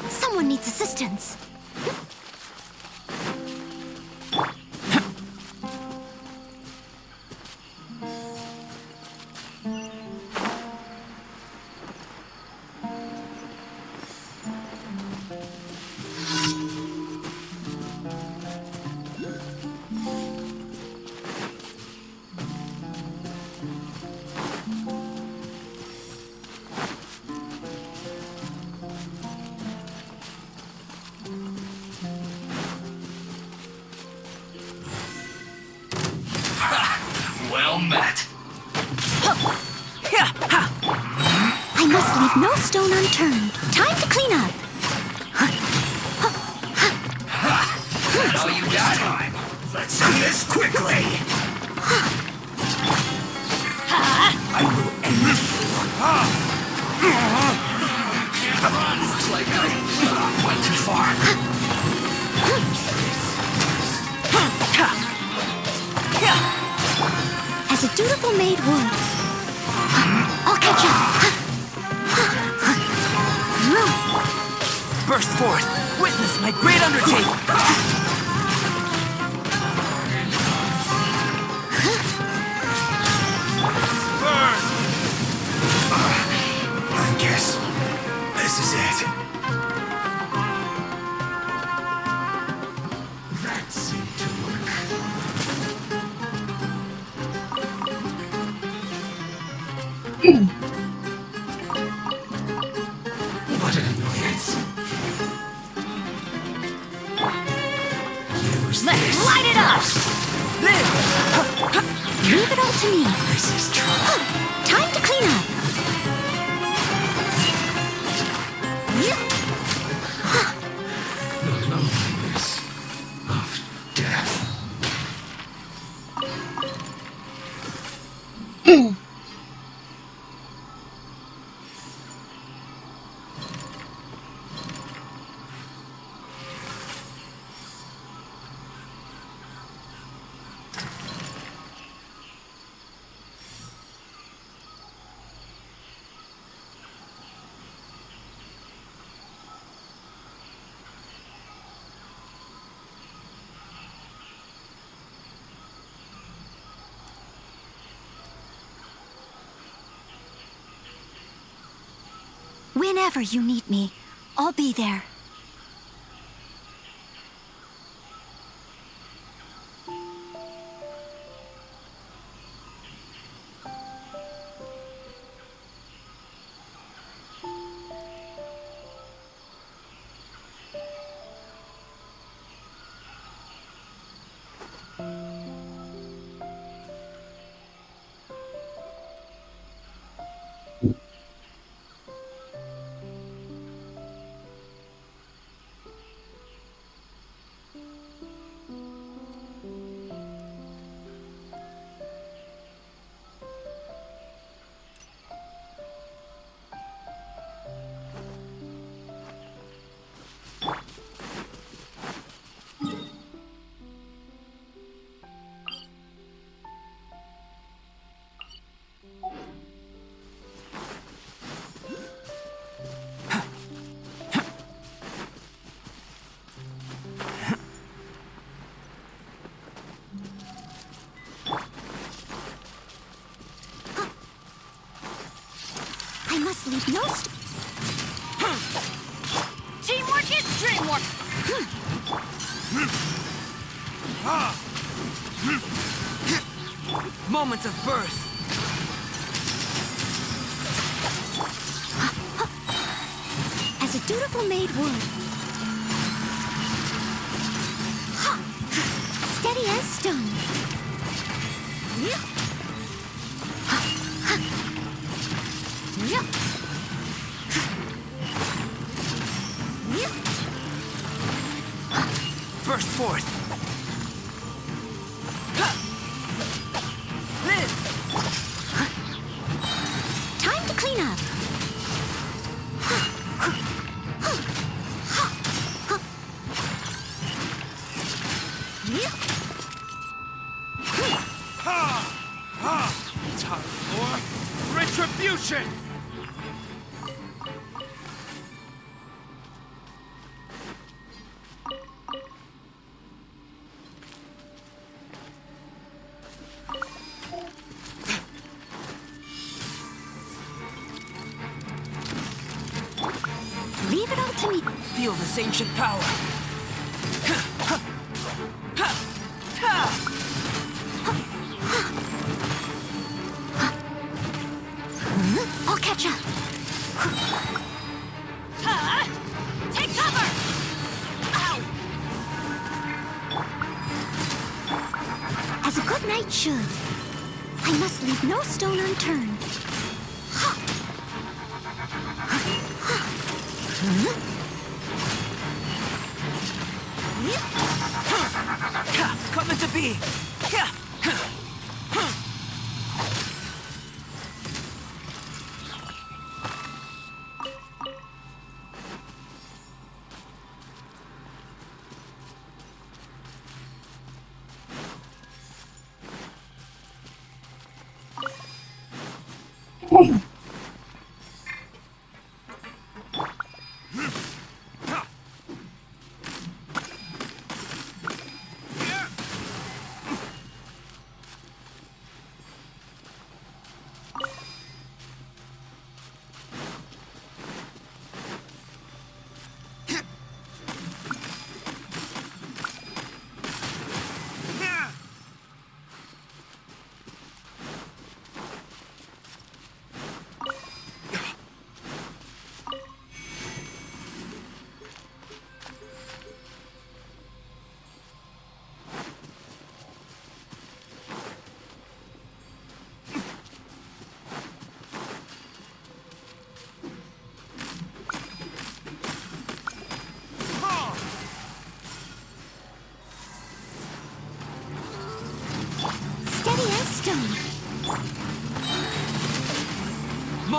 Someone needs assistance. Well met. I must leave no stone unturned. Time to clean up. That's all you got? Time. Let's do this quickly. I will end you. Looks like I went too far. As a dutiful maid would. I'll catch up. Burst forth! Witness my great undertaking! Burn! I guess this is it. That seemed to work. What an annoyance. Use Let's this. light it up! Live! Leave it all to me. This is trouble. Time to clean up. The loneliness of death. Whenever you need me, I'll be there. I must leave no Teamwork is dreamwork! Moments of birth! As a dutiful maid would. Steady as stone. Burst forth! Live! Time to clean up. Time for retribution! Leave it all to me. Feel this ancient power! I'll catch up. Take cover! Ow! As a good knight should, I must leave no stone unturned. Coming to be!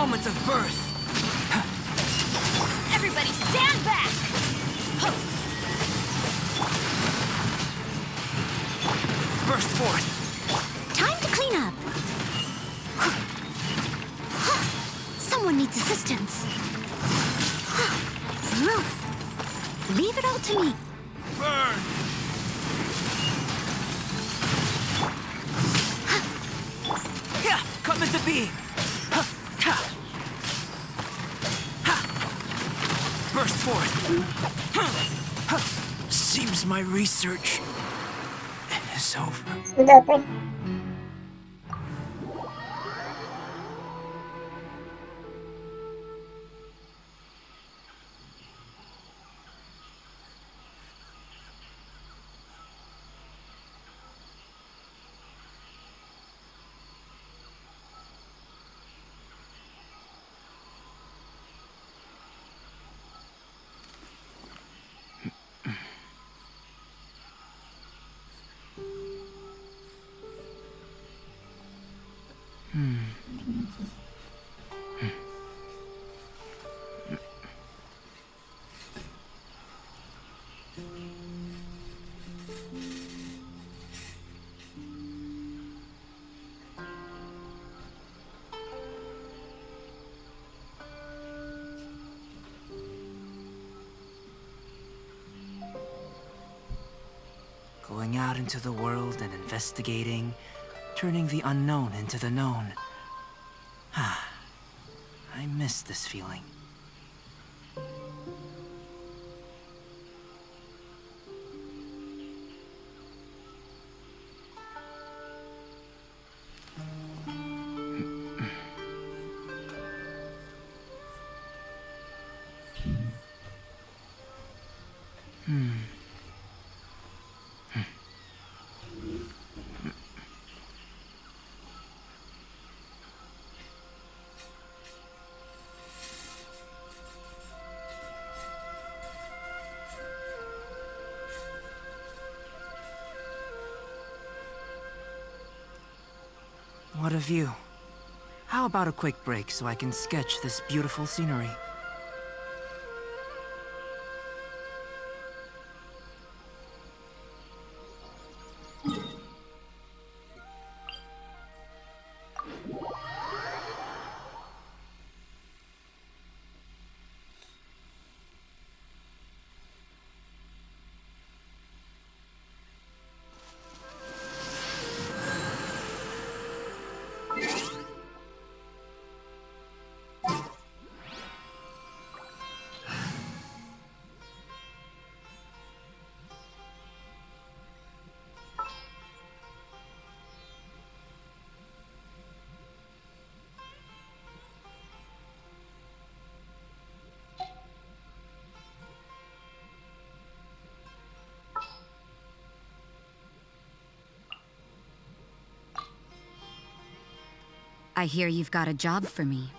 moment of birth. Everybody stand back! Burst forth. Time to clean up. Someone needs assistance. Leave it all to me. Burn. Yeah, come into being. Burst forth. Seems my research is over. Dati. Going out into the world and investigating, turning the unknown into the known. I miss this feeling. What a view. How about a quick break so I can sketch this beautiful scenery? I hear you've got a job for me.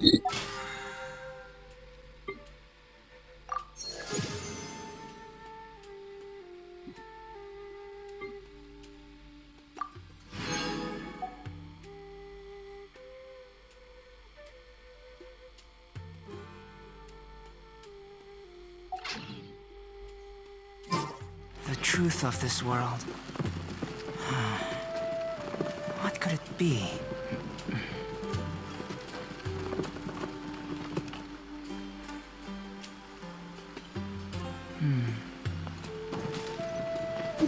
The truth of this world. What could it be?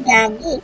Gagi.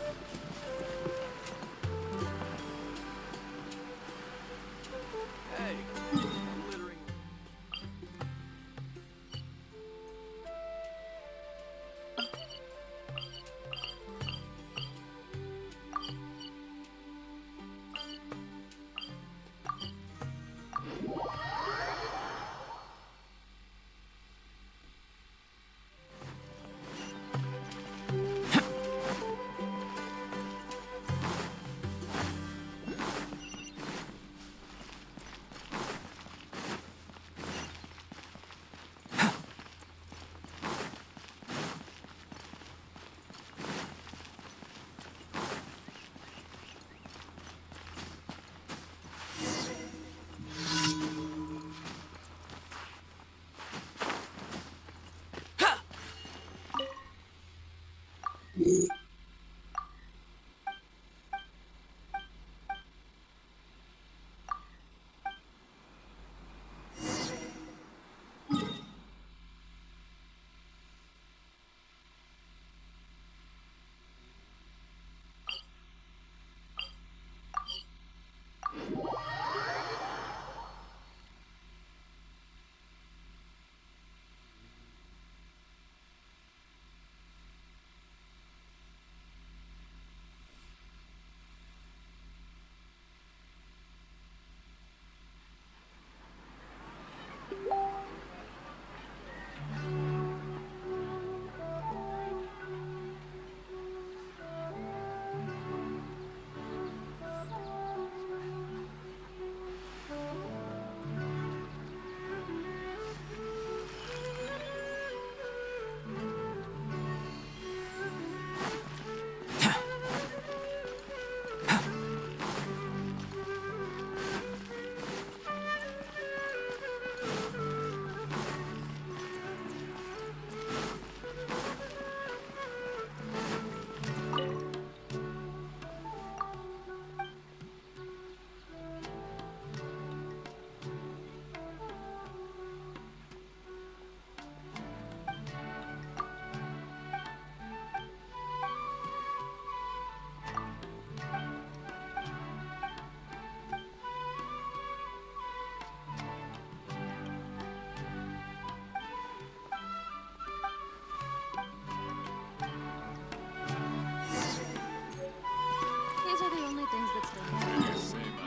These are the only things that still matter.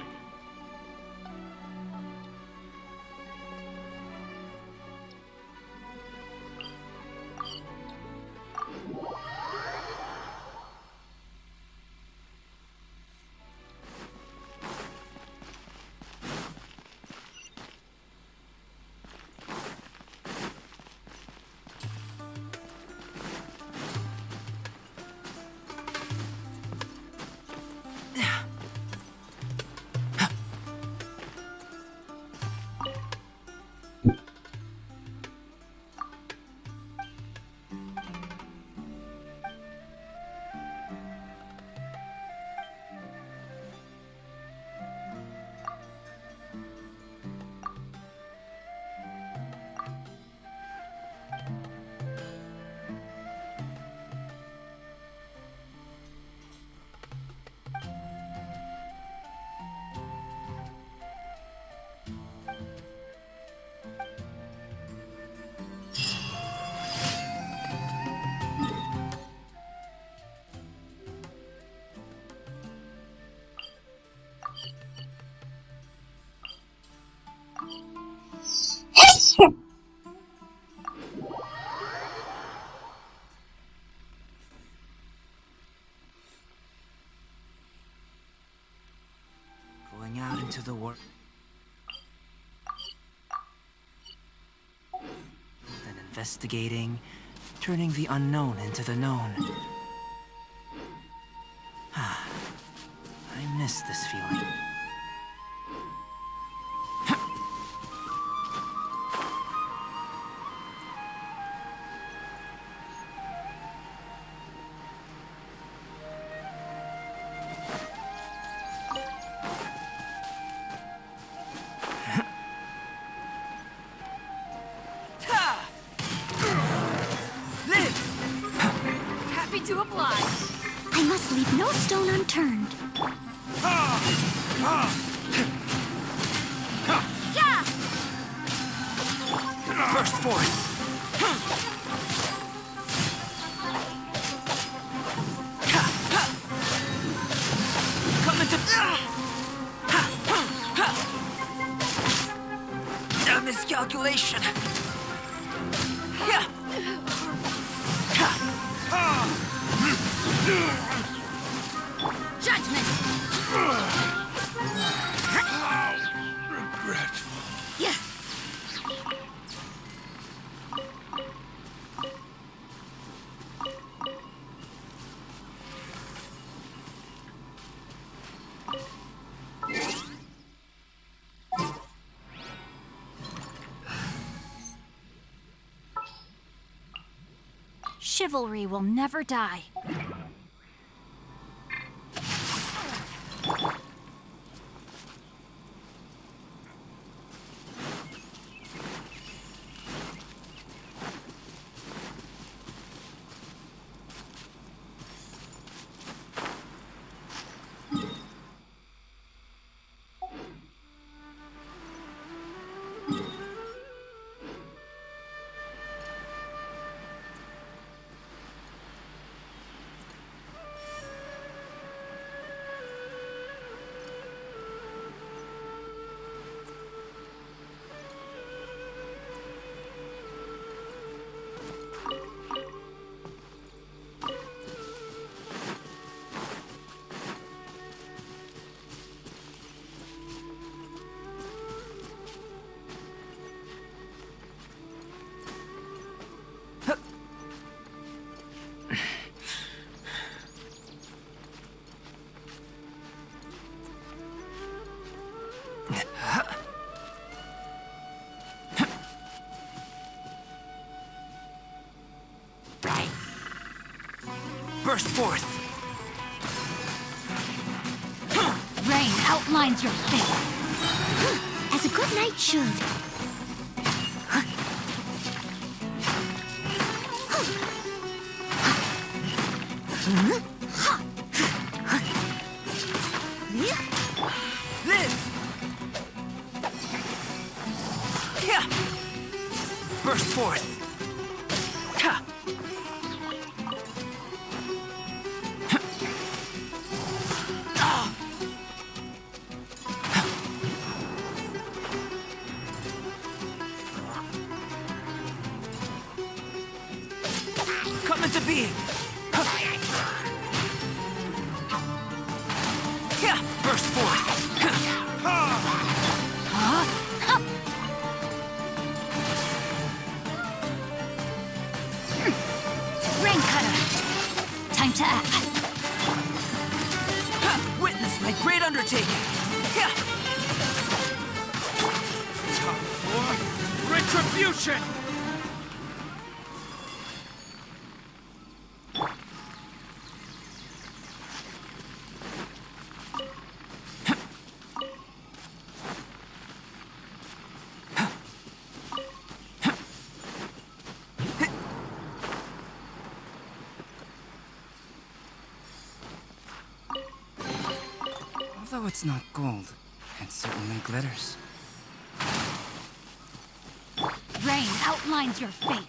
Going out into the world. investigating, turning the unknown into the known. I miss this feeling. Happy to oblige. I must leave no stone unturned. Yeah! Burst forth! Come into... A miscalculation! Yeah! Judgment! Regretful. Yeah. Chivalry will never die. Burst forth! Rain outlines your fate. As a good knight should. Live! Yeah! Burst forth! Ha! Come into being! Yeah! Burst forth! Rain cutter. Time to act. Witness my great undertaking! Yeah! Time for retribution! Although it's not gold, it certainly glitters. Rain outlines your fate.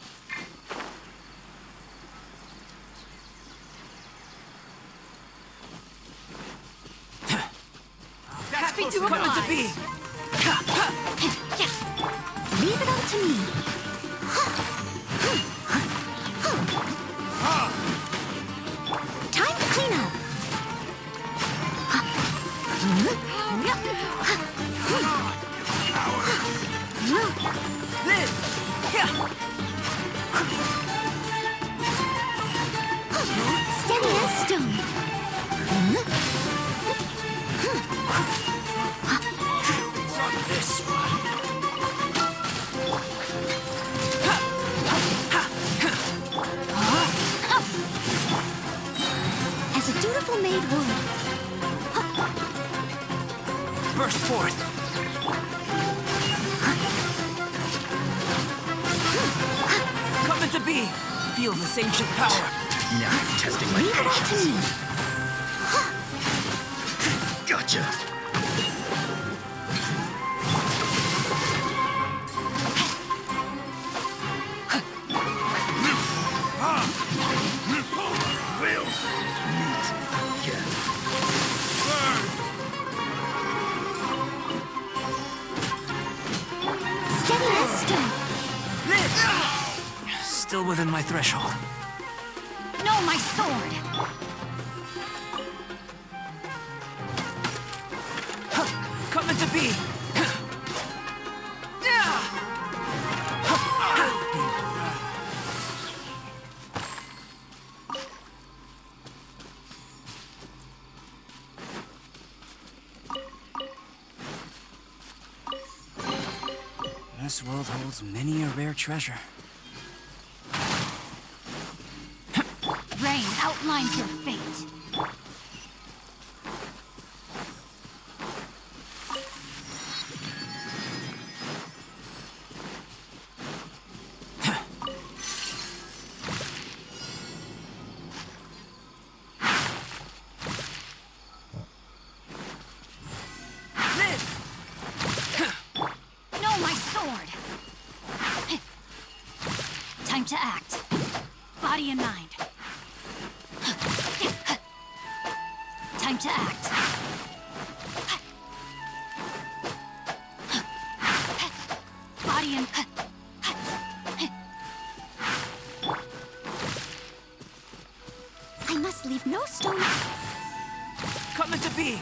Happy to Come into oblige. being! Yeah. Leave it all to me. Time to clean up. Live! Yeah! Coming to be! Feel this ancient power. Now I'm testing my Leave it all to me. patience. Gotcha. We'll meet again. Steady as stone. Still within my threshold. No, my sword. Coming to be! This world holds many a rare treasure. Rain outlines your fate. No, my sword. Time to act. Body and mind. Time to act. Body and... I must leave no stone... Coming to be!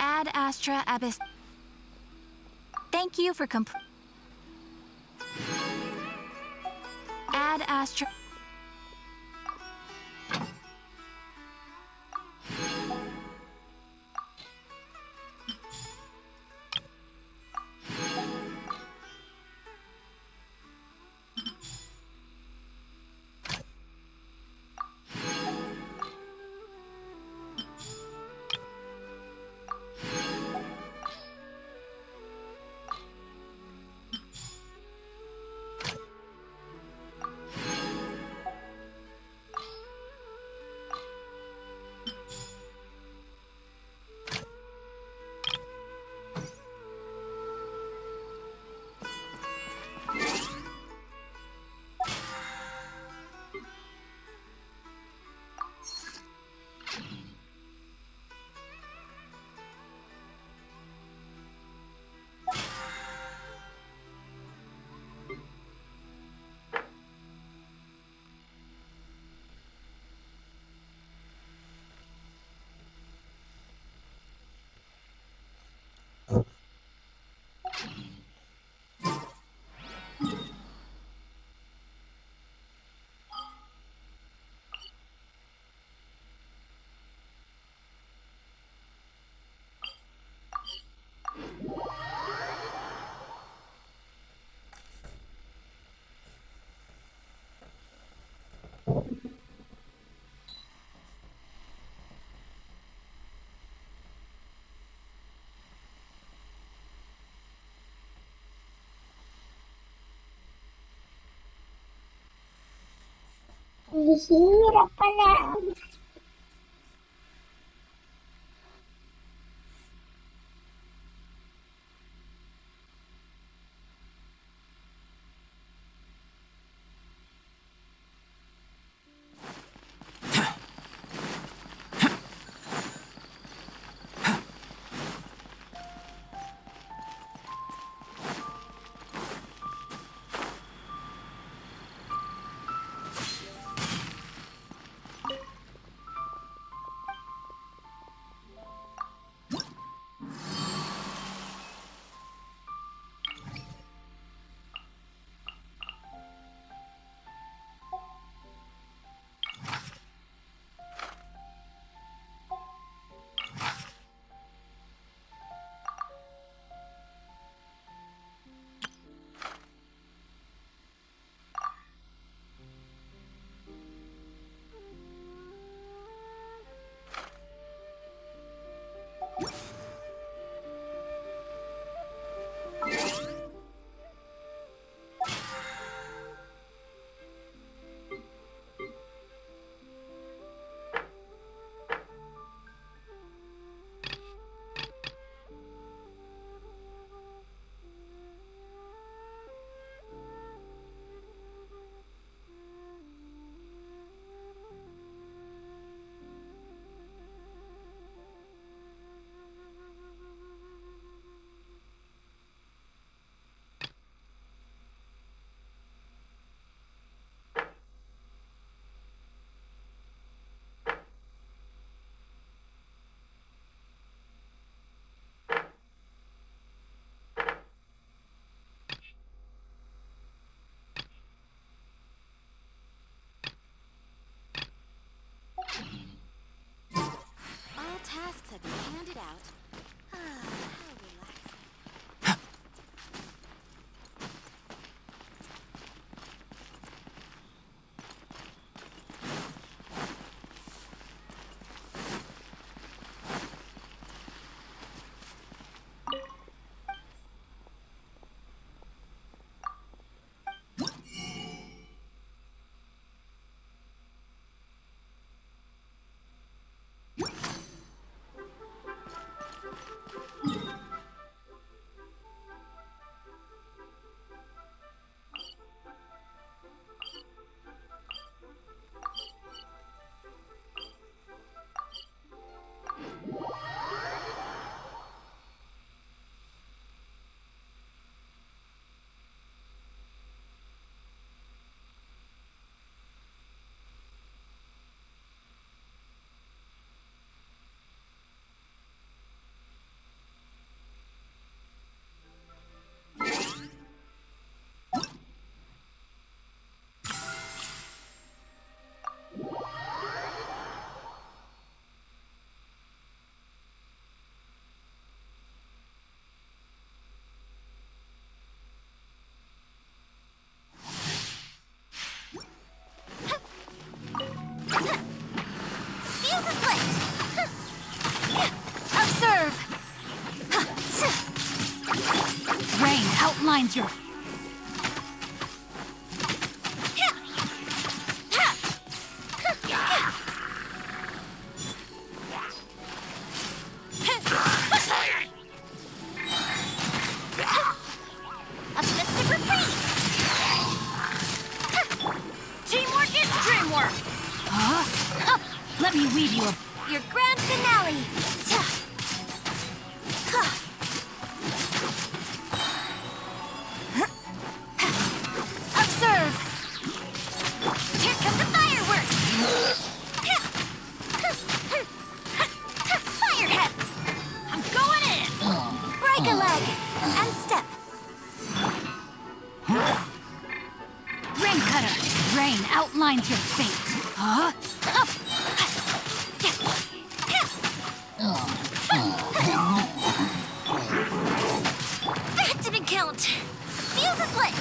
Ad Astra Abyss. Thank you for Ad Astra. Bihira pala. outlines your... A festive reprise! Teamwork is dreamwork! Huh? Let me weave you a... Your grand finale! Observe! Here come the fireworks! Firehead! I'm going in! Break a leg! And step! Rain cutter. Rain outlines your fate. Huh? That didn't count! Fuse is lit!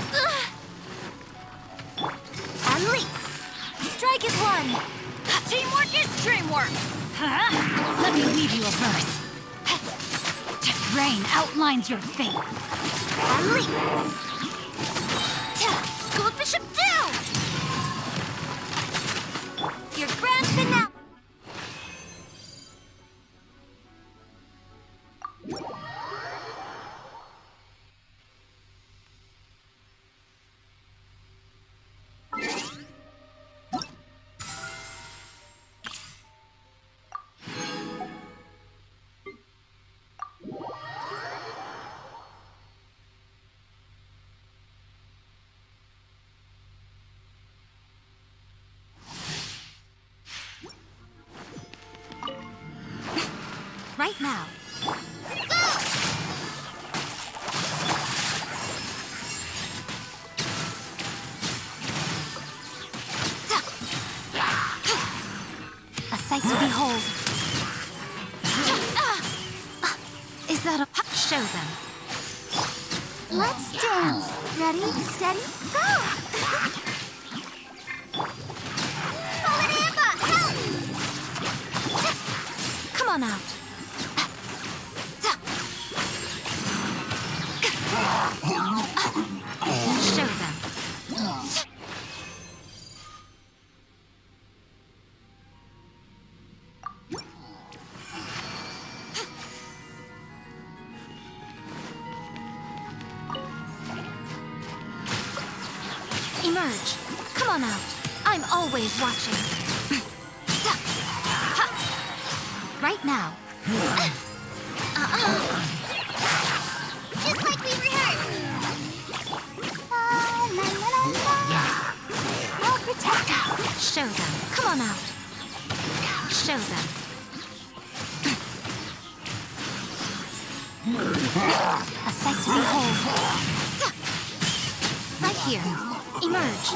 And leap! Strike is one! Teamwork is dreamwork. Huh? Let me weave you a verse. Rain outlines your fate. And leap! School Bishop down! Your grand finale! Right now. A sight to behold. Is that a... Show them. Let's dance. Ready, steady, go! Fallen Amber, help! Come on out. Show them. Emerge. Come on out. I'm always watching. Right now. Just like we rehearsed. I'll protect us. Show them. Come on out. Show them. A sight to behold. Right here. Emerge.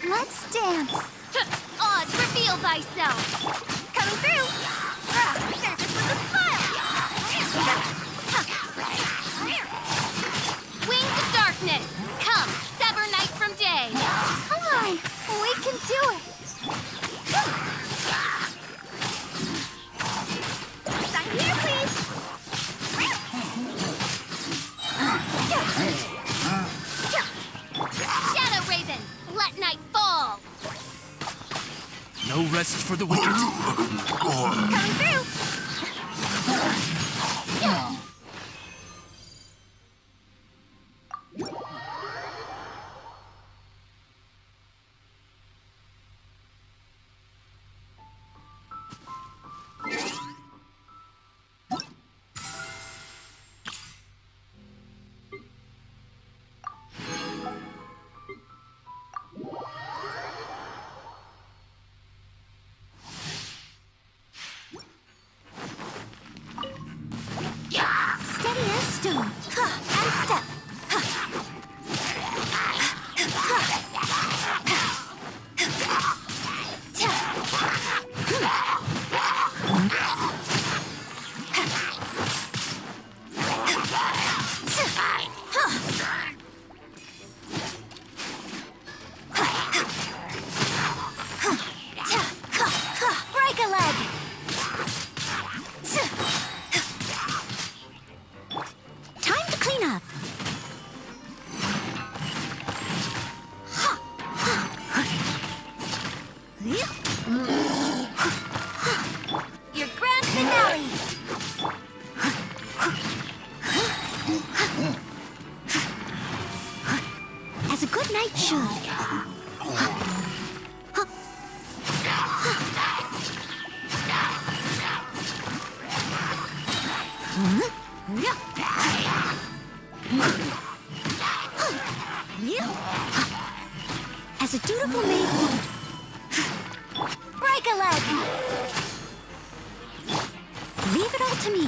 Let's dance. Oz, reveal thyself. Coming through. Surface with a smile. Wings of darkness. Come, sever night from day. Come on, we can do it. Sign here, please. Shadow Raven, let night fall. No rest for the wicked. Coming through. as a good knight should. As a dutiful maid would. Break a leg! Leave it all to me.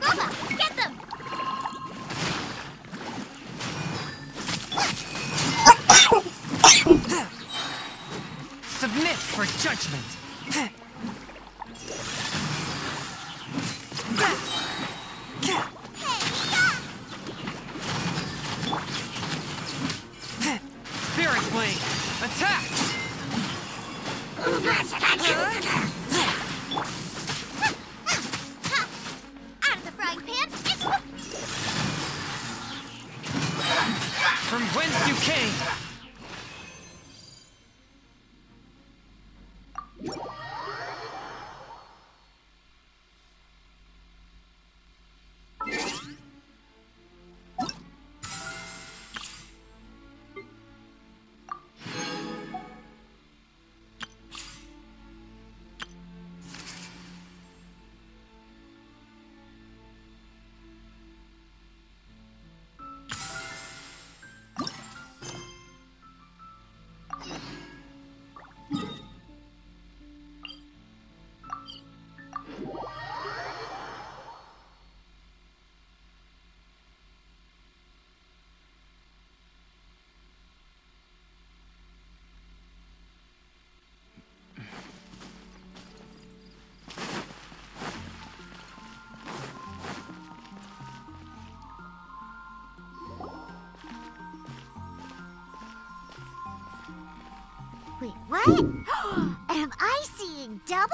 Mama, get them! Submit for judgment. Spirit Blade, attack! Out of the frying pan, it's From whence you came! Wait, what? Am I seeing double?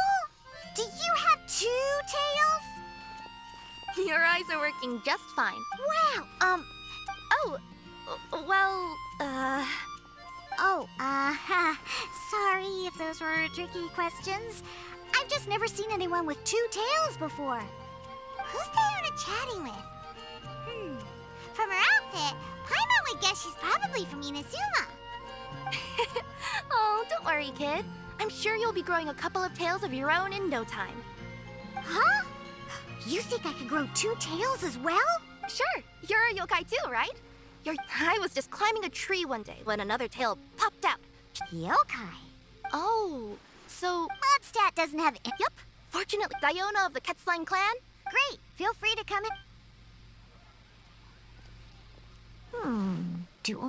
Do you have 2 tails? Your eyes are working just fine. Wow, Oh, well, sorry if those were tricky questions. I've just never seen anyone with 2 tails before. Who's Diona chatting with? From her outfit, Paimon would guess she's probably from Inazuma. oh, don't worry, kid. I'm sure you'll be growing a couple of tails of your own in no time. Huh? You think I could grow 2 tails as well? Sure, you're a yokai too, right? I was just climbing a tree one day when another tail popped out. Yokai? Oh, so... Mondstadt doesn't have... Yep, fortunately, Diona of the Quetzline clan. Great, feel free to come in. Duel?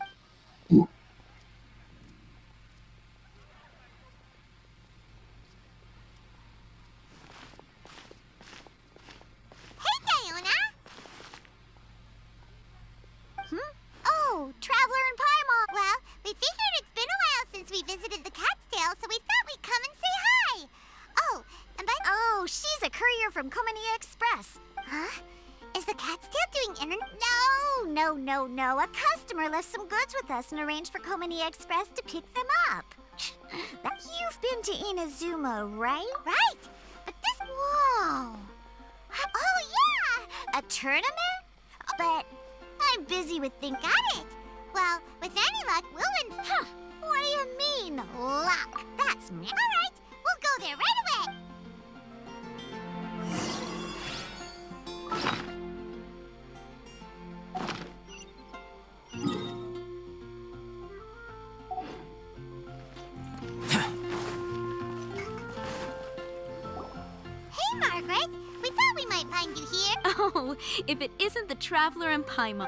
Hey, Diona! Oh, Traveler and Paimon. Well, we figured it's been a while since we visited the Cat's Tail, so we thought we'd come and say hi. Oh, and by Oh, she's a courier from Komania Express. Huh? Is the Cat's Tail doing internet? No. A customer left some goods with us and arranged for Komania Express to pick them up. You've been to Inazuma, right? Right, but this... Whoa. Oh, yeah! A tournament? But I'm busy with thinking. Got it! Well, with any luck, we'll win... Huh. What do you mean, luck? That's me. All right, we'll go there right away. Hey, Margaret. We thought we might find you here. Oh, if it isn't the Traveler and Paimon.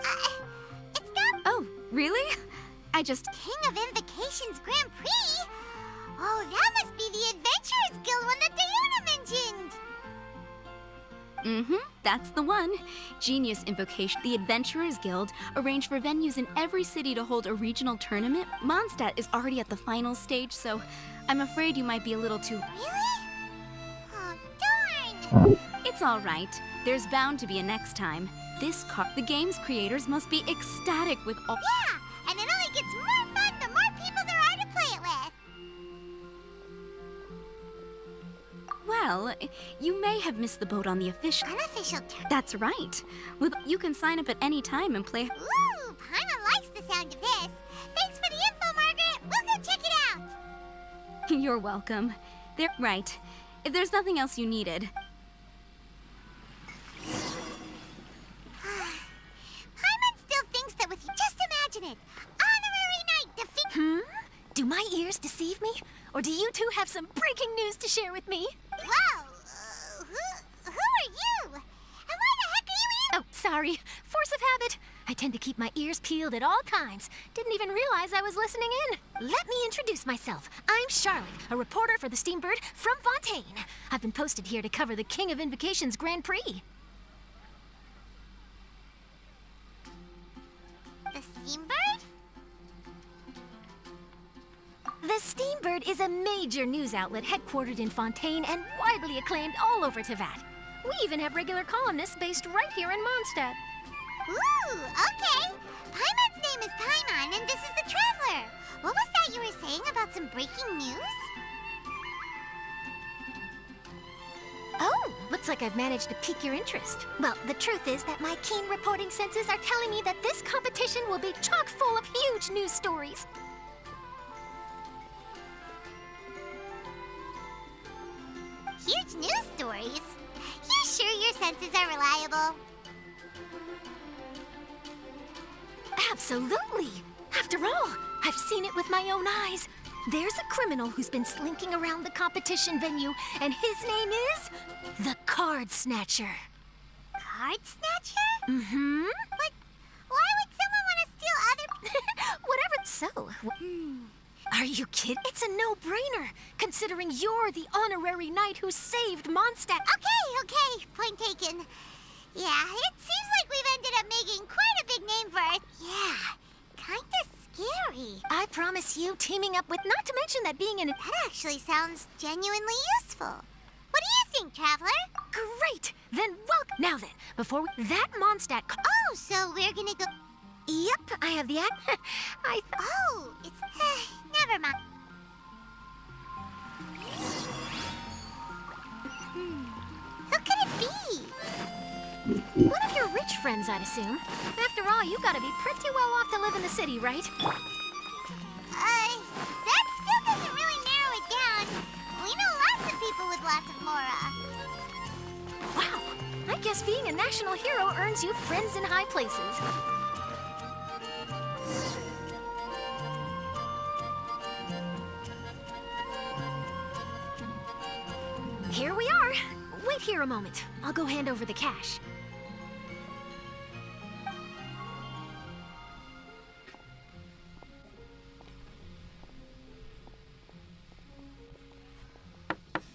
It's them. Oh, really? I just... King of Invocations Grand Prix? Oh, that must be the Adventurers Guild one that Diana mentioned! That's the one. Genius Invocation. The Adventurers Guild arranged for venues in every city to hold a regional tournament. Mondstadt is already at the final stage, so I'm afraid you might be a little too... Really? Oh, darn! It's all right. There's bound to be a next time. The game's creators must be ecstatic with all... Yeah, and it only gets more fun the more people there are to play it with. Well, you may have missed the boat on the official... Unofficial tournament. That's right. You can sign up at any time and play... Ooh, Paimon likes the sound of this. Thanks for the info, Margaret. We'll go check it out. You're welcome. Right. If there's nothing else you needed... Paimon still thinks that with you. Just imagine it. Honorary Knight defeat... Do my ears deceive me? Or do you two have some breaking news to share with me? Whoa! Who are you? And why the heck are you in? Oh, sorry. Force of habit. I tend to keep my ears peeled at all times. Didn't even realize I was listening in. Let me introduce myself. I'm Charlotte, a reporter for the Steambird from Fontaine. I've been posted here to cover the King of Invocations Grand Prix. The Steambird? The Steambird is a major news outlet headquartered in Fontaine and widely acclaimed all over Teyvat. We even have regular columnists based right here in Mondstadt. Ooh, okay. Paimon's name is Paimon, and this is the Traveler. What was that you were saying about some breaking news? Oh, looks like I've managed to pique your interest. Well, the truth is that my keen reporting senses are telling me that this competition will be chock full of huge news stories. Huge news stories? You sure your senses are reliable? Absolutely! After all, I've seen it with my own eyes. There's a criminal who's been slinking around the competition venue, and his name is the Card Snatcher. Card Snatcher? Mm-hmm. But why would someone want to steal other... Whatever. So, are you kidding? It's a no-brainer, considering you're the honorary knight who saved Mondstadt. Okay, point taken. Yeah, it seems like we've ended up making quite a big name for it. Yeah, kinda scary. I promise you, teaming up with, not to mention that being in a... That actually sounds genuinely useful. What do you think, Traveler? Great! Then welcome. Now then, before we... That Mondstadt... Oh, so we're gonna go... Yep, I have the act... Oh, it's... never mind. Who could it be? One of your rich friends, I'd assume. After all, you gotta be pretty well off to live in the city, right? That still doesn't really narrow it down. We know lots of people with lots of mora. Wow, I guess being a national hero earns you friends in high places. Here we are. Wait here a moment. I'll go hand over the cash.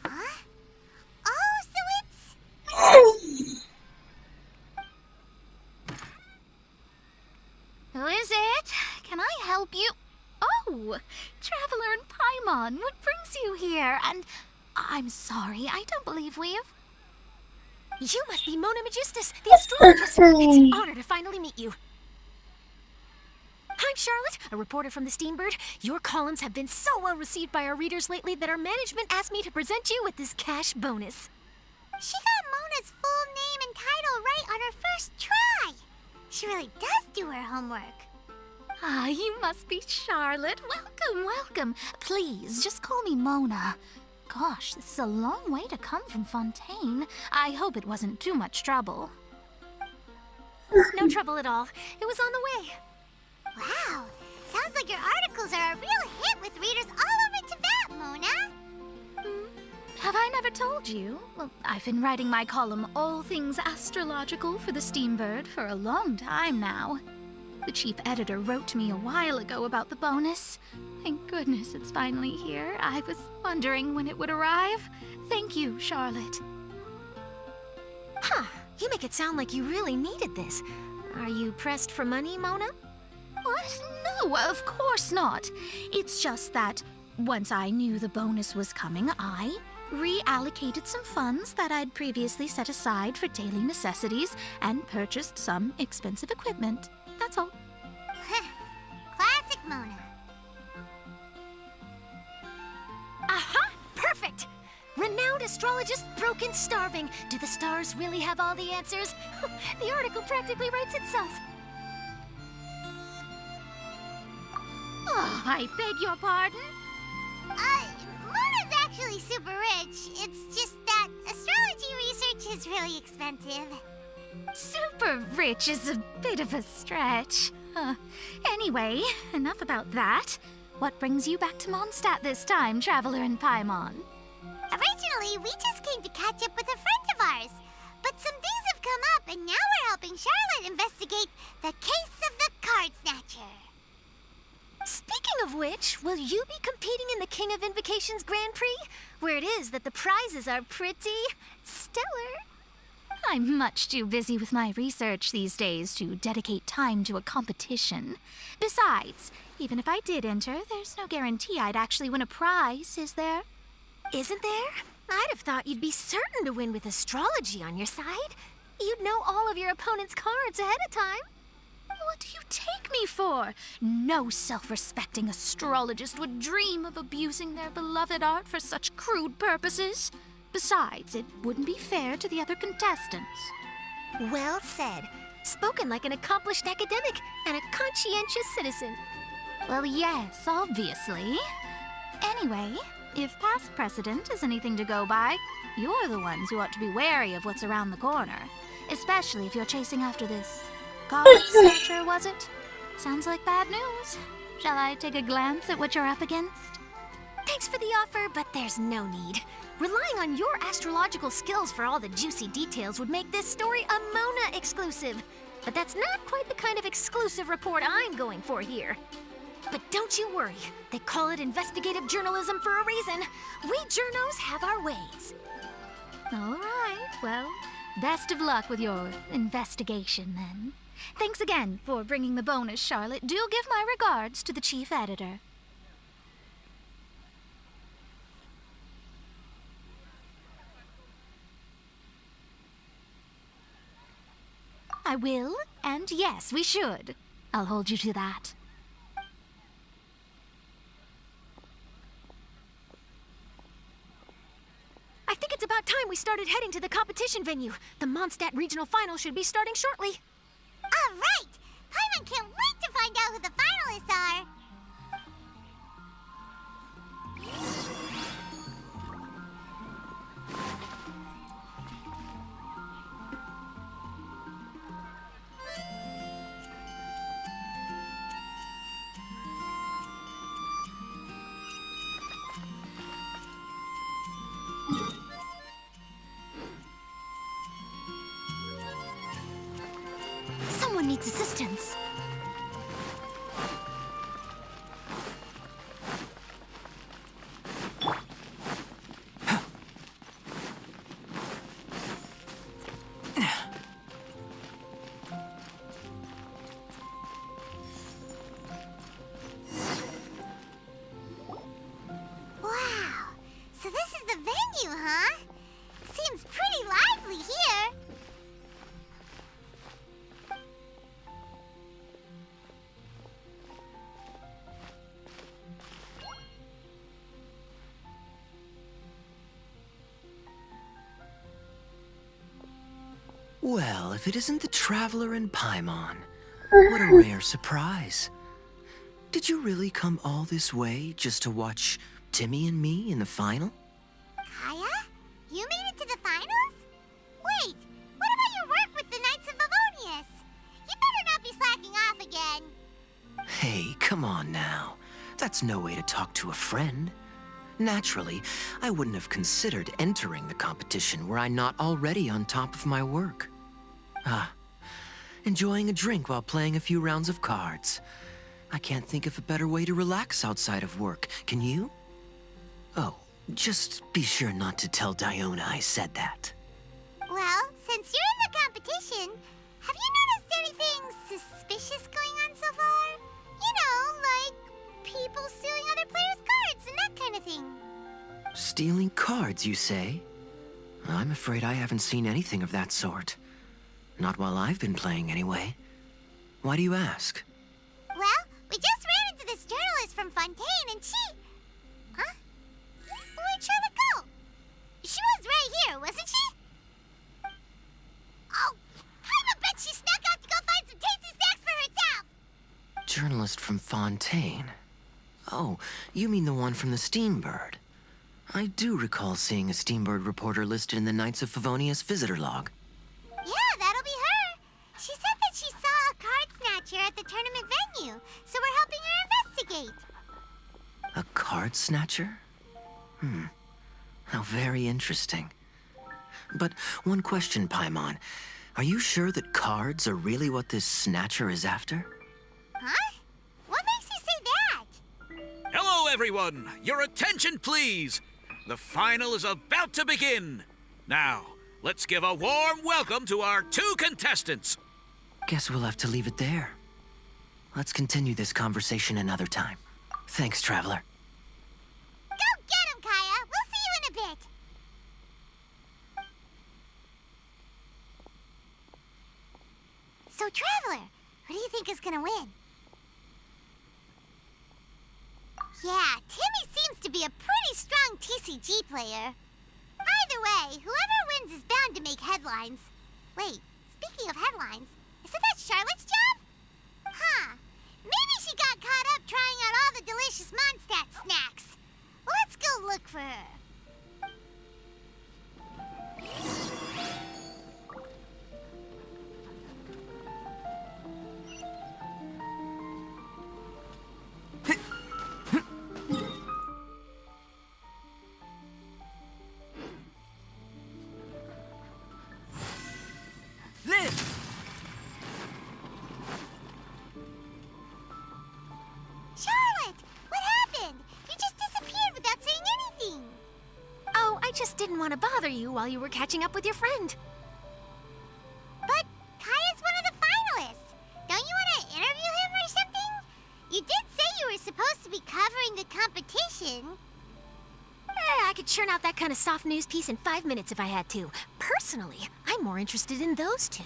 Huh? Oh, so it's... Who is it? Can I help you? Oh, Traveler and Paimon, what brings you here? And I'm sorry, I don't believe we've... You must be Mona Magistus, the astrologist. It's an honor to finally meet you. I'm Charlotte, a reporter from the Steambird. Your columns have been so well received by our readers lately that our management asked me to present you with this cash bonus. She got Mona's full name and title right on her first try. She really does do her homework. Ah, you must be Charlotte. Welcome, welcome. Please, just call me Mona. Gosh, this is a long way to come from Fontaine. I hope it wasn't too much trouble. No trouble at all. It was on the way. Wow, sounds like your articles are a real hit with readers all over Teyvat, Mona. Have I never told you? Well, I've been writing my column, All Things Astrological, for the Steambird for a long time now. The chief editor wrote to me a while ago about the bonus. Thank goodness it's finally here. I was wondering when it would arrive. Thank you, Charlotte. Huh. You make it sound like you really needed this. Are you pressed for money, Mona? What? No, of course not. It's just that once I knew the bonus was coming, I reallocated some funds that I'd previously set aside for daily necessities and purchased some expensive equipment. That's all. Classic Mona. Aha! Perfect! Renowned astrologist broken starving. Do the stars really have all the answers? The article practically writes itself. Oh, I beg your pardon? Mona's actually super rich. It's just that astrology research is really expensive. Super rich is a bit of a stretch. Anyway, enough about that. What brings you back to Mondstadt this time, Traveler in Paimon? Originally, we just came to catch up with a friend of ours. But some things have come up, and now we're helping Charlotte investigate the case of the Card Snatcher. Speaking of which, will you be competing in the King of Invocations Grand Prix? Where it is that the prizes are pretty stellar. I'm much too busy with my research these days to dedicate time to a competition. Besides, even if I did enter, there's no guarantee I'd actually win a prize, is there? Isn't there? I'd have thought you'd be certain to win with astrology on your side. You'd know all of your opponent's cards ahead of time. What do you take me for? No self-respecting astrologist would dream of abusing their beloved art for such crude purposes. Besides, it wouldn't be fair to the other contestants. Well said. Spoken like an accomplished academic and a conscientious citizen. Well, yes, obviously. Anyway, if past precedent is anything to go by, you're the ones who ought to be wary of what's around the corner. Especially if you're chasing after this goblet snatcher, was it? Sounds like bad news. Shall I take a glance at what you're up against? Thanks for the offer, but there's no need. Relying on your astrological skills for all the juicy details would make this story a Mona exclusive. But that's not quite the kind of exclusive report I'm going for here. But don't you worry. They call it investigative journalism for a reason. We journos have our ways. All right, well, best of luck with your investigation, then. Thanks again for bringing the bonus, Charlotte. Do give my regards to the chief editor. I will, and yes, we should. I'll hold you to that. I think it's about time we started heading to the competition venue. The Mondstadt Regional Final should be starting shortly. All right! Paimon can't wait to find out who the finalists are! Someone needs assistance. Wow! So this is the venue, huh? Seems pretty lively here. Well, if it isn't the Traveler in Paimon, what a rare surprise. Did you really come all this way just to watch Timmy and me in the final? Kaya? You made it to the finals? Wait, what about your work with the Knights of Livonius? You better not be slacking off again. Hey, come on now. That's no way to talk to a friend. Naturally, I wouldn't have considered entering the competition were I not already on top of my work. enjoying a drink while playing a few rounds of cards. I can't think of a better way to relax outside of work. Can you? Oh, just be sure not to tell Diona I said that. Well, since you're in the competition, have you noticed anything suspicious going on so far? You know, like people stealing other players' cards and that kind of thing. Stealing cards, you say? I'm afraid I haven't seen anything of that sort. Not while I've been playing, anyway. Why do you ask? Well, we just ran into this journalist from Fontaine and she... Huh? Where'd Charlotte go? She was right here, wasn't she? Oh, I bet she snuck out to go find some tasty snacks for herself! Journalist from Fontaine? Oh, you mean the one from the Steambird. I do recall seeing a Steambird reporter listed in the Knights of Favonius visitor log. Yeah, that'll be her. She said that she saw a card snatcher at the tournament venue, so we're helping her investigate. A card snatcher? How very interesting. But one question, Paimon. Are you sure that cards are really what this snatcher is after? Huh? What makes you say that? Hello, everyone! Your attention, please! The final is about to begin. Now, let's give a warm welcome to our 2 contestants. Guess we'll have to leave it there. Let's continue this conversation another time. Thanks, Traveler. Go get him, Kaya. We'll see you in a bit. So, Traveler, who do you think is gonna win? Yeah, Timmy seems to be a pretty strong TCG player. Either way, whoever wins is bound to make headlines. Wait, speaking of headlines, isn't that Charlotte's job? Huh. Maybe she got caught up trying out all the delicious Mondstadt snacks. Let's go look for her. Charlotte, what happened? You just disappeared without saying anything. Oh, I just didn't want to bother you while you were catching up with your friend. But Kaya's one of the finalists. Don't you want to interview him or something? You did say you were supposed to be covering the competition. I could churn out that kind of soft news piece in 5 minutes if I had to. Personally, I'm more interested in those 2.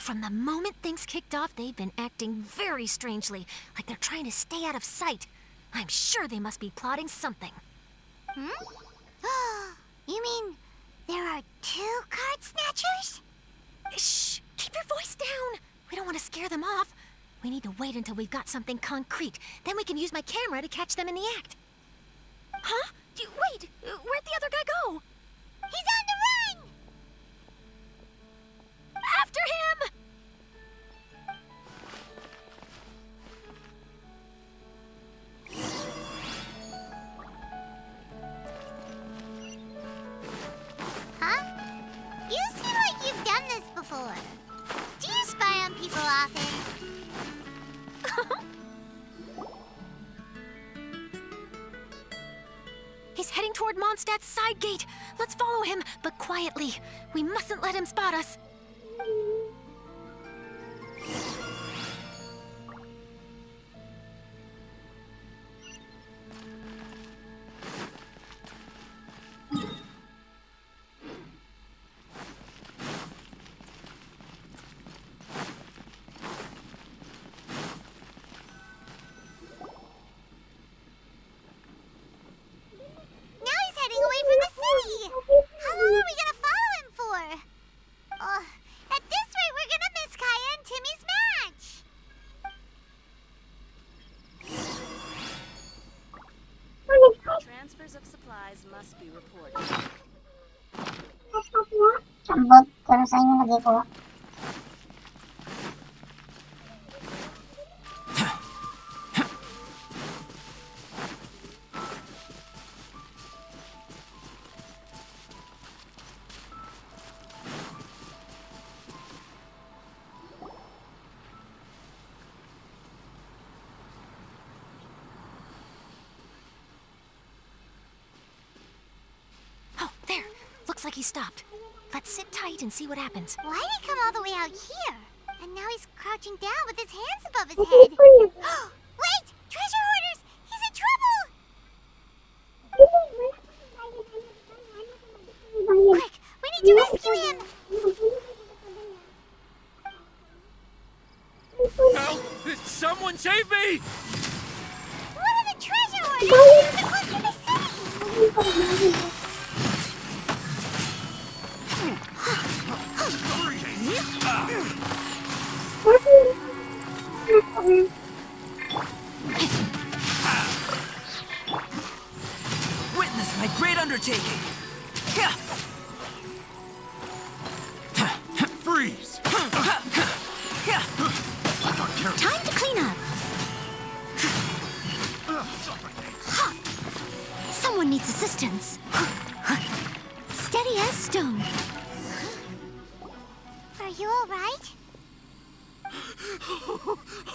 From the moment things kicked off, they've been acting very strangely, like they're trying to stay out of sight. I'm sure they must be plotting something. You mean there are 2 card snatchers? Shh! Keep your voice down! We don't want to scare them off. We need to wait until we've got something concrete. Then we can use my camera to catch them in the act. Huh? Wait! Where'd the other guy go? He's on the run! After him! Huh? You seem like you've done this before. Do you spy on people often? He's heading toward Mondstadt's side gate. Let's follow him, but quietly. We mustn't let him spot us. Now he's heading away from the city. How long are we gonna follow him for? At this rate, we're gonna miss Kaya and Timmy's match. Transfers of supplies must be reported. Sambot, pero sa inyo lagi ko. like he stopped. Let's sit tight and see what happens. Why did he come all the way out here? And now he's crouching down with his hands above his head. Wait! Treasure hoarders! He's in trouble! Quick! We need to rescue him! Help! Someone save me! What are the treasure hoarders? They're supposed to be safe! Witness my great undertaking. Freeze! Time to clean up. Someone needs assistance. Steady as stone. Are you alright?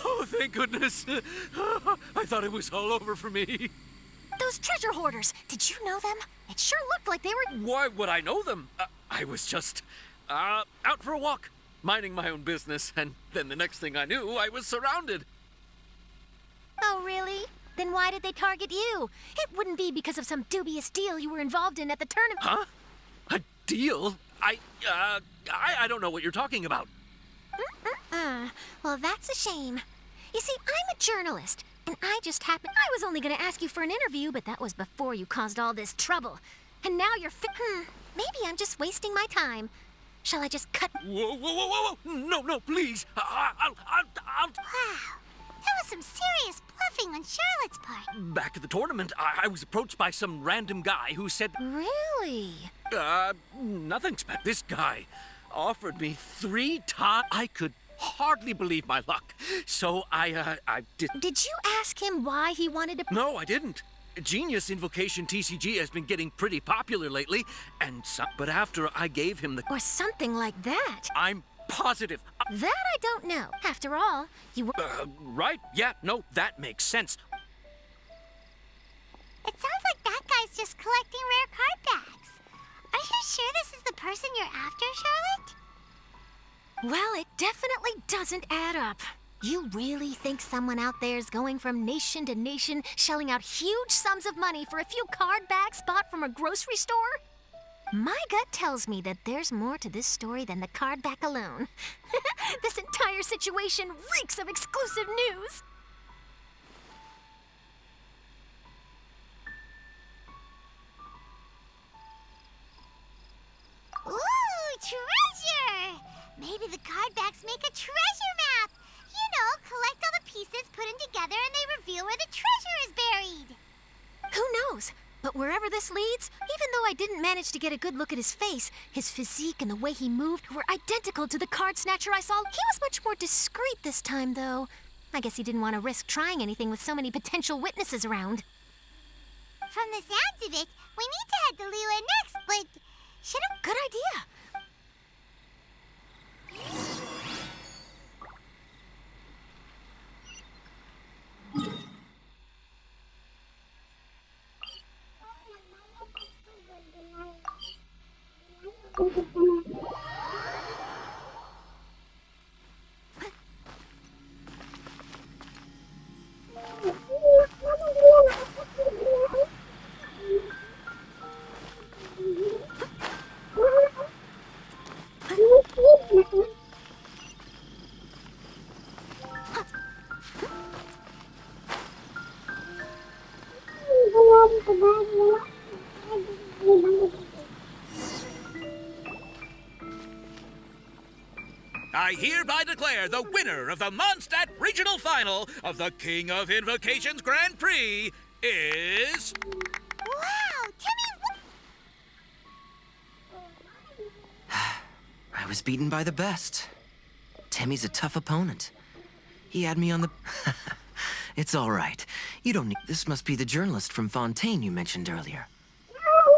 Oh, thank goodness. I thought it was all over for me. Those treasure hoarders, did you know them? It sure looked like they were... Why would I know them? I was just out for a walk, minding my own business, and then the next thing I knew, I was surrounded. Oh, really? Then why did they target you? It wouldn't be because of some dubious deal you were involved in at the tournament. Huh? A deal? I don't know what you're talking about. Well, that's a shame. You see, I'm a journalist, and I just happened... I was only going to ask you for an interview, but that was before you caused all this trouble. And now you're maybe I'm just wasting my time. Shall I just cut... Whoa, whoa, whoa, whoa, whoa! No, please! I'll... Wow. That was some serious bluffing on Charlotte's part. Back at the tournament, I was approached by some random guy who said... Really? Nothing special. This guy offered me 3 times. I could hardly believe my luck. So I did... Did you ask him why he wanted to... No, I didn't. Genius Invocation TCG has been getting pretty popular lately, and but after I gave him the... Or something like that. I'm positive. That I don't know. After all, you were... Right? Yeah, no, that makes sense. It sounds like that guy's just collecting rare card backs. Are you sure this is the person you're after, Charlotte? Well, it definitely doesn't add up. You really think someone out there is going from nation to nation, shelling out huge sums of money for a few card backs bought from a grocery store? My gut tells me that there's more to this story than the card back alone. This entire situation reeks of exclusive news. Ooh, treasure! Maybe the card backs make a treasure map. You know, collect all the pieces, put them together, and they reveal where the treasure is buried. Who knows? But wherever this leads, even though I didn't manage to get a good look at his face, his physique and the way he moved were identical to the card snatcher I saw. He was much more discreet this time, though. I guess he didn't want to risk trying anything with so many potential witnesses around. From the sounds of it, we need to head to Liyue next, but should've... Good idea. I hereby declare the winner of the Mondstadt Regional Final of the King of Invocations Grand Prix is... Wow, Timmy... I was beaten by the best. Timmy's a tough opponent. He had me on the... It's all right. You don't need... This must be the journalist from Fontaine you mentioned earlier.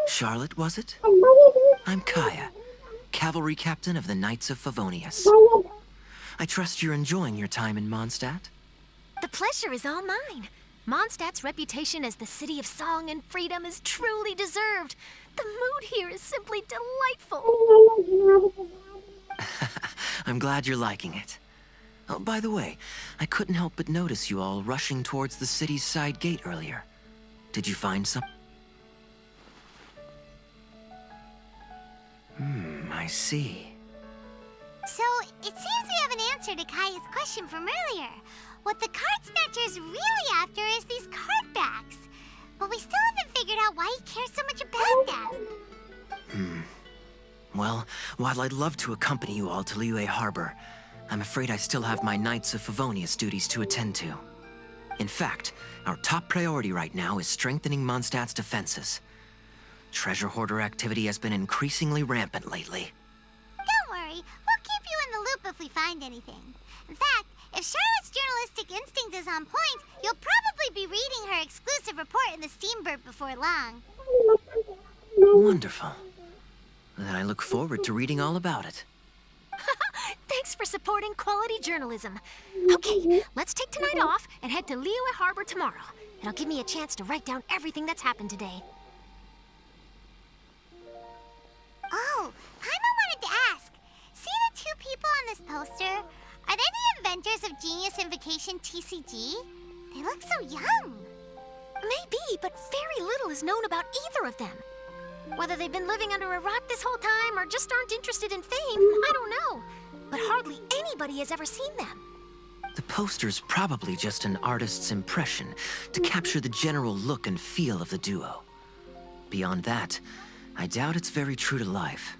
Charlotte, was it? I'm Kaya, cavalry captain of the Knights of Favonius. I trust you're enjoying your time in Mondstadt? The pleasure is all mine. Mondstadt's reputation as the city of song and freedom is truly deserved. The mood here is simply delightful. I'm glad you're liking it. Oh, by the way, I couldn't help but notice you all rushing towards the city's side gate earlier. Did you find some? I see. So, it seems we have an answer to Kaya's question from earlier. What the card snatcher's really after is these card backs. But we still haven't figured out why he cares so much about them. Well, while I'd love to accompany you all to Liyue Harbor, I'm afraid I still have my Knights of Favonius duties to attend to. In fact, our top priority right now is strengthening Mondstadt's defenses. Treasure hoarder activity has been increasingly rampant lately. Don't worry, we'll keep you in the loop if we find anything. In fact, if Charlotte's journalistic instinct is on point, you'll probably be reading her exclusive report in the Steambird before long. Wonderful. Then I look forward to reading all about it. Thanks for supporting quality journalism. Okay, let's take tonight off and head to Liyue Harbor tomorrow. It'll give me a chance to write down everything that's happened today. Oh, Paimon wanted to ask. See the two people on this poster? Are they the inventors of Genius Invocation TCG? They look so young. Maybe, but very little is known about either of them. Whether they've been living under a rock this whole time or just aren't interested in fame, I don't know. But hardly anybody has ever seen them. The poster's probably just an artist's impression to capture the general look and feel of the duo. Beyond that, I doubt it's very true to life.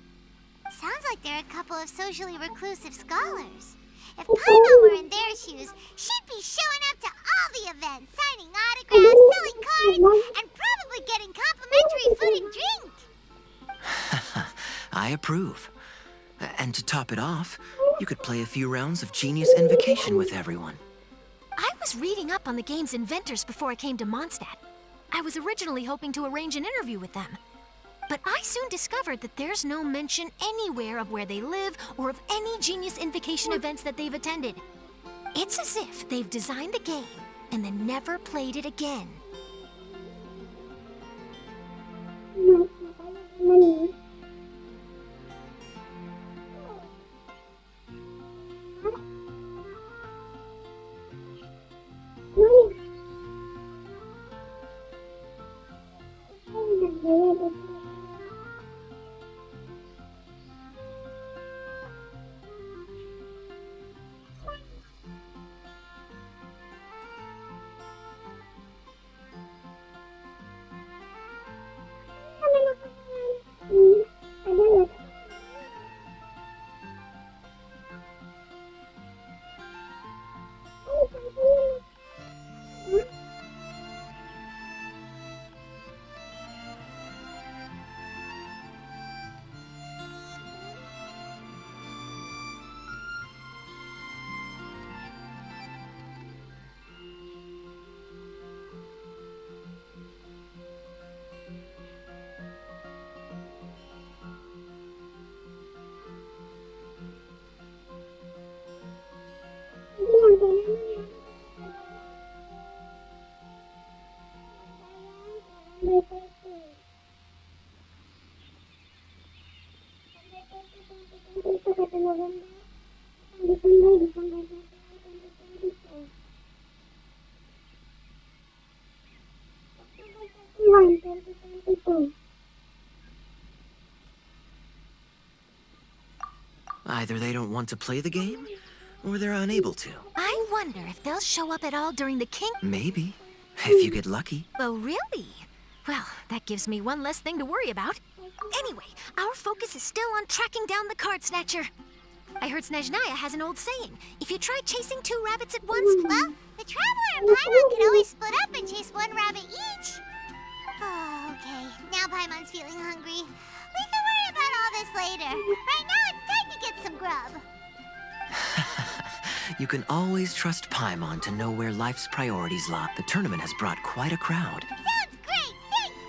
Sounds like they're a couple of socially reclusive scholars. If Paimon were in their shoes, she'd be showing up to all the events, signing autographs, selling cards, and probably getting complimentary food and drink. I approve. And to top it off, you could play a few rounds of Genius Invocation with everyone. I was reading up on the game's inventors before I came to Mondstadt. I was originally hoping to arrange an interview with them. But I soon discovered that there's no mention anywhere of where they live or of any Genius Invocation events that they've attended. It's as if they've designed the game and then never played it again. Either they don't want to play the game, or they're unable to. I wonder if they'll show up at all during the King... Maybe, if you get lucky. Oh, really? Well, that gives me one less thing to worry about. Anyway, our focus is still on tracking down the card snatcher. I heard Snezhnaya has an old saying. If you try chasing two rabbits at once... Well, the Traveler and Paimon can always split up and chase one rabbit each. Oh, okay. Now Paimon's feeling hungry. We can worry about all this later. Right now, it's time to get some grub. You can always trust Paimon to know where life's priorities lie. The tournament has brought quite a crowd. Sounds great. Thanks.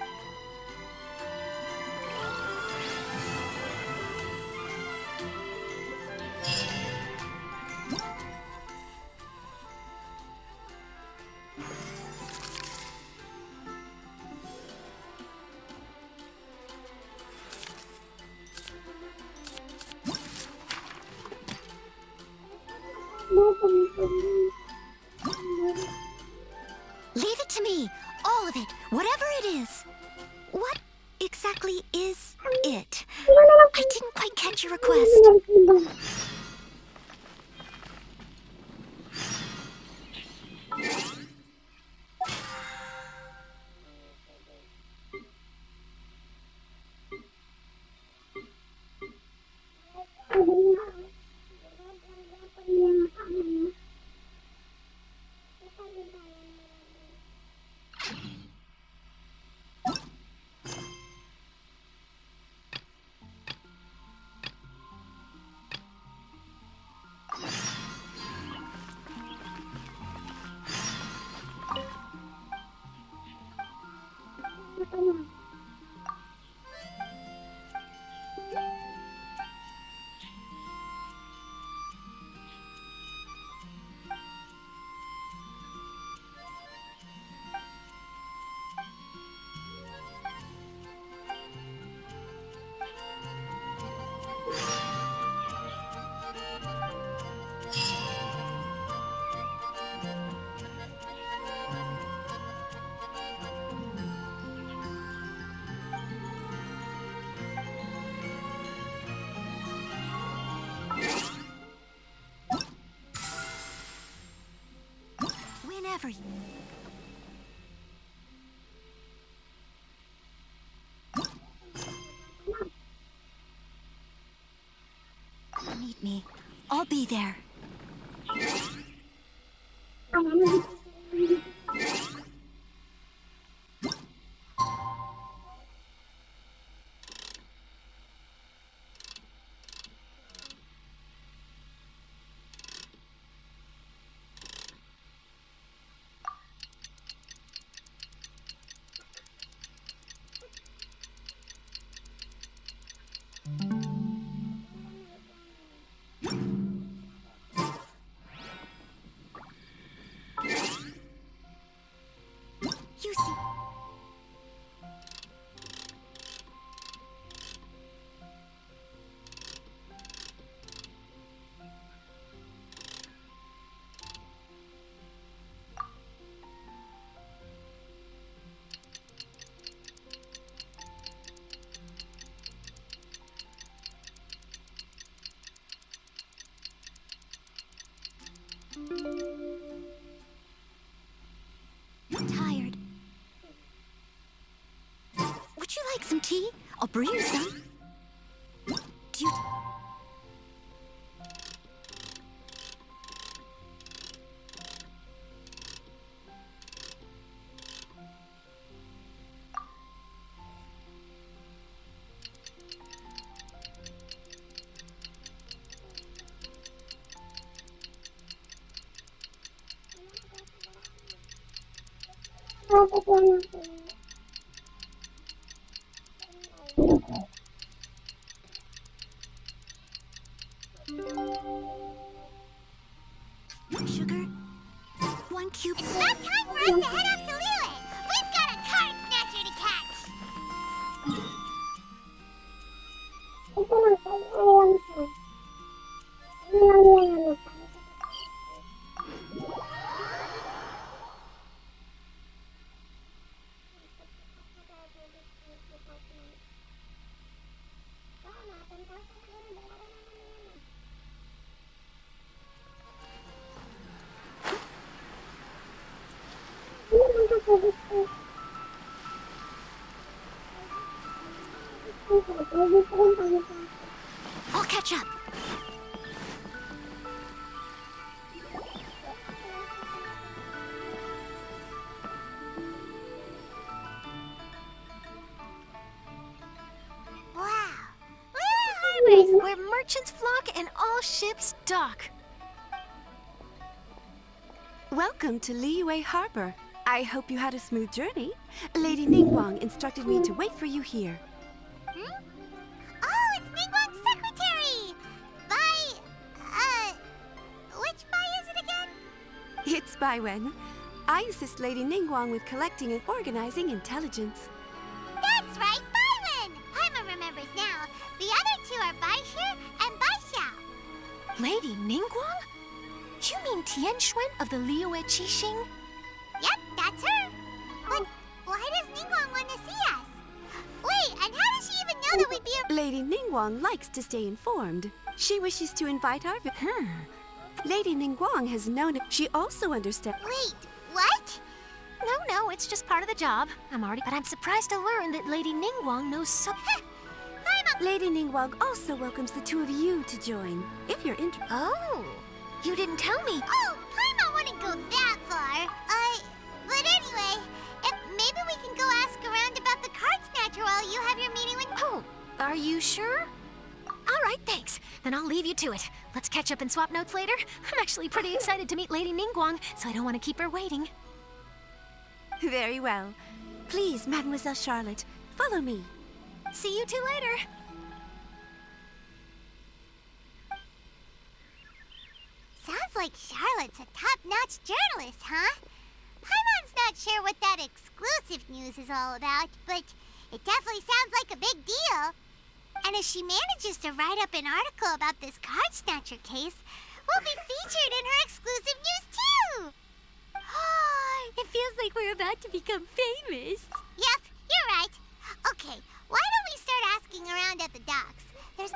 All of it, whatever it is. What exactly is it? I didn't quite catch your request. Whenever you... need me, I'll be there. You see... Tired. Would you like some tea? I'll brew you some. Do you... Sugar? 1 cube. It's about time for us to head off to Liyue. We've got a card snatcher to catch. I'll catch up. Wow. Liyue Harbor. Where merchants flock and all ships dock. Welcome to Liyue Harbor. I hope you had a smooth journey. Lady Ningguang instructed me to wait for you here. Oh, it's Ningguang's secretary! Which Bai is it again? It's Baiwen. I assist Lady Ningguang with collecting and organizing intelligence. That's right, Baiwen! Paimon remembers now. The other two are Baishu and Baishao. Lady Ningguang? You mean Tianxuan of the Liyue Qixing? Yep, that's her. But Ningguang likes to stay informed. She wishes to invite our... Lady Ningguang has known it. She also understands... Wait, what? No, it's just part of the job. But I'm surprised to learn that Lady Ningguang knows so... Lady Ningguang also welcomes the two of you to join, if you're interested. Oh, you didn't tell me. Oh, Paimon wouldn't go that far. But anyway, maybe we can go ask around about the card snatcher while you have your meeting with... Oh, are you sure? All right, thanks. Then I'll leave you to it. Let's catch up and swap notes later. I'm actually pretty excited to meet Lady Ningguang, so I don't want to keep her waiting. Very well. Please, Mademoiselle Charlotte, follow me. See you two later. Sounds like Charlotte's a top-notch journalist, huh? Paimon's not sure what that exclusive news is all about, but it definitely sounds like a big deal. And if she manages to write up an article about this card snatcher case, we'll be featured in her exclusive news too! It feels like we're about to become famous. Yep, you're right. Okay, why don't we start asking around at the docks? There's...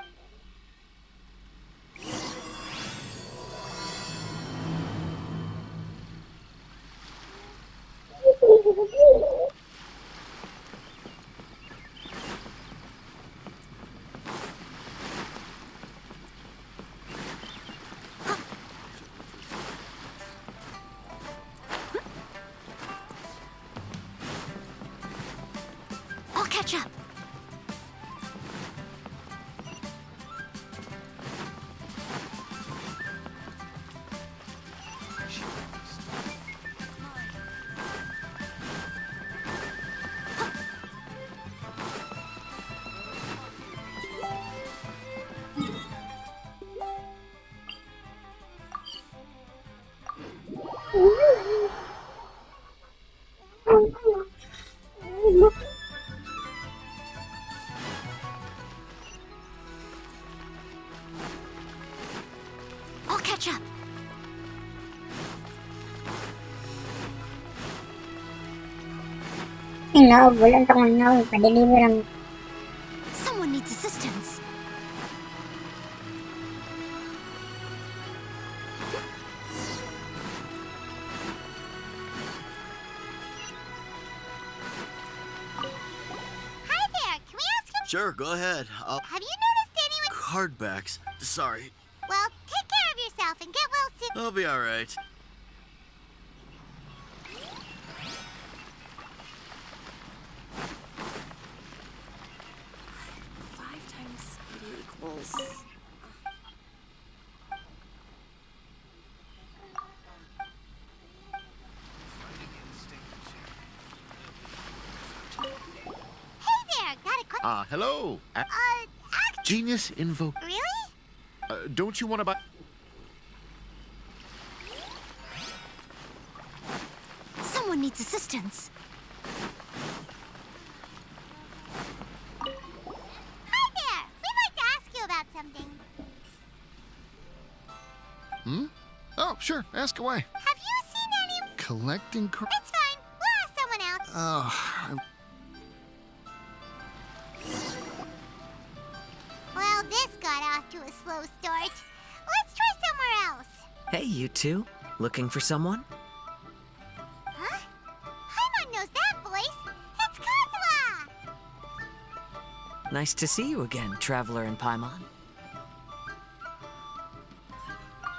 I'll catch up. I'll catch up. No, bulan to kung no, pa-deliver ang... Someone needs assistance. Hi there, can we ask him... Sure, go ahead. Have you noticed anyone... Cardbacks. Sorry. Well, take care of yourself and get well soon. I'll be alright. Hey there, got a question? Hello. Genius Invoke. Really? Don't you want to buy... Someone needs assistance. Hi there, we'd like to ask you about something. Oh, sure. Ask away. Have you seen any... Collecting cards. It's fine, we'll ask someone else. Oh, Well, this got off to a slow start. Let's try somewhere else. Hey, you two. Looking for someone? Huh? Paimon knows that voice. It's Kazuha! Nice to see you again, Traveler and Paimon.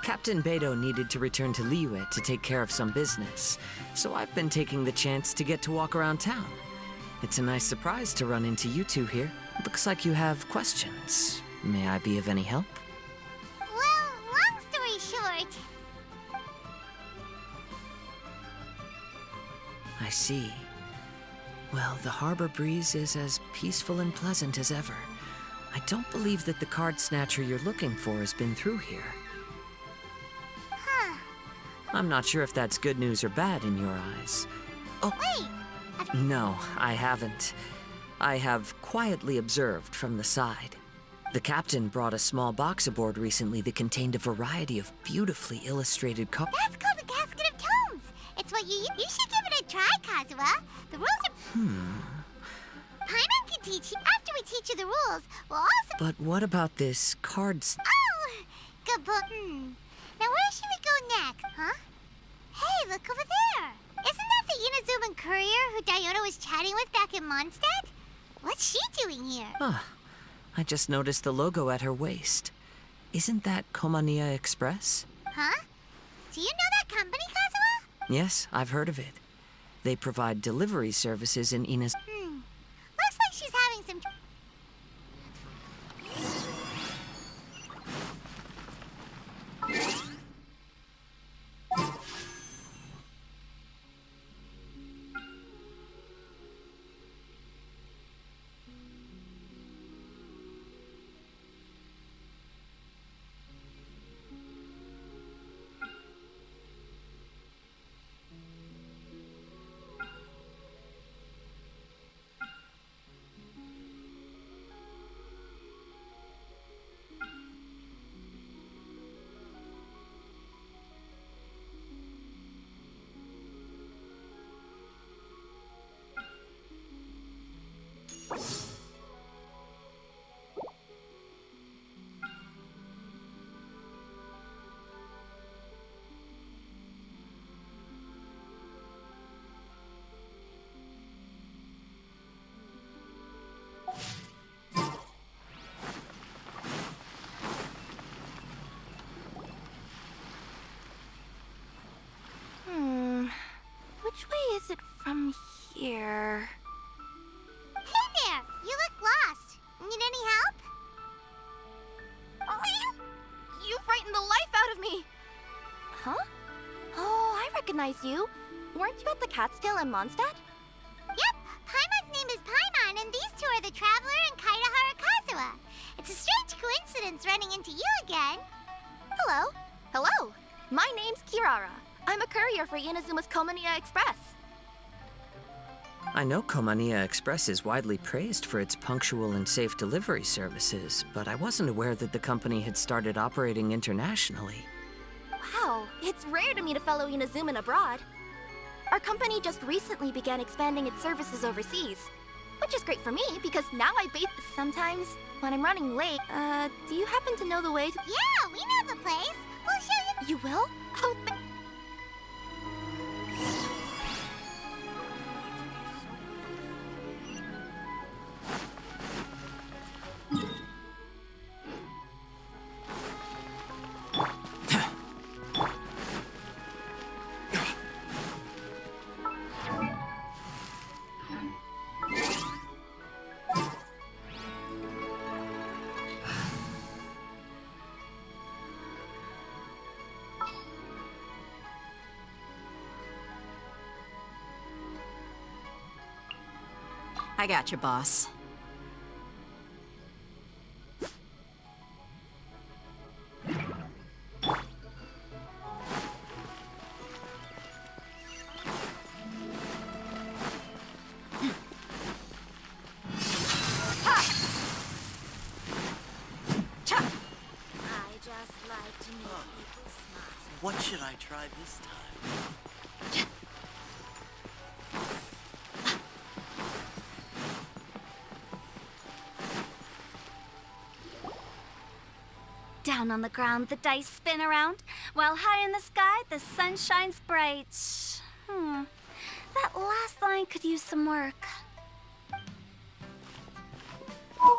Captain Beidou needed to return to Liyue to take care of some business, so I've been taking the chance to get to walk around town. It's a nice surprise to run into you two here. Looks like you have questions. May I be of any help? Well, long story short... I see. Well, the harbor breeze is as peaceful and pleasant as ever. I don't believe that the card snatcher you're looking for has been through here. Huh. I'm not sure if that's good news or bad in your eyes. Oh, Wait! no, I haven't. I have quietly observed from the side. The captain brought a small box aboard recently that contained a variety of beautifully illustrated cards. That's called the Casket of Tomes. It's what you should give it a try, Kazuha. The rules are... Paimon can teach you. After we teach you the rules, we'll also... But what about this cards? Oh! Good book. Now where should we go next, huh? Hey, look over there! Isn't that the Inazuman courier who Diona was chatting with back in Mondstadt? What's she doing here? Ah, I just noticed the logo at her waist. Isn't that Komania Express? Huh? Do you know that company, Kazuha? Yes, I've heard of it. They provide delivery services in Ina's... Looks like she's having some... Which way is it from here? Hey there! You look lost. Need any help? You frightened the life out of me! Huh? Oh, I recognize you. Weren't you at the Catskill in Mondstadt? Yep, Paimon's name is Paimon, and these two are the Traveler and Kaitahara Kazuha. It's a strange coincidence running into you again. Hello. Hello. My name's Kirara. I'm a courier for Inazuma's Komania Express. I know Komania Express is widely praised for its punctual and safe delivery services, but I wasn't aware that the company had started operating internationally. Wow, it's rare to meet a fellow Inazuman abroad. Our company just recently began expanding its services overseas, which is great for me because now I base sometimes when I'm running late. Do you happen to know the way to... Yeah, we know the place. We'll show you. You will? Oh, I got you, boss. What should I try this time? Down on the ground, the dice spin around, while high in the sky, the sun shines bright. That last line could use some work. Here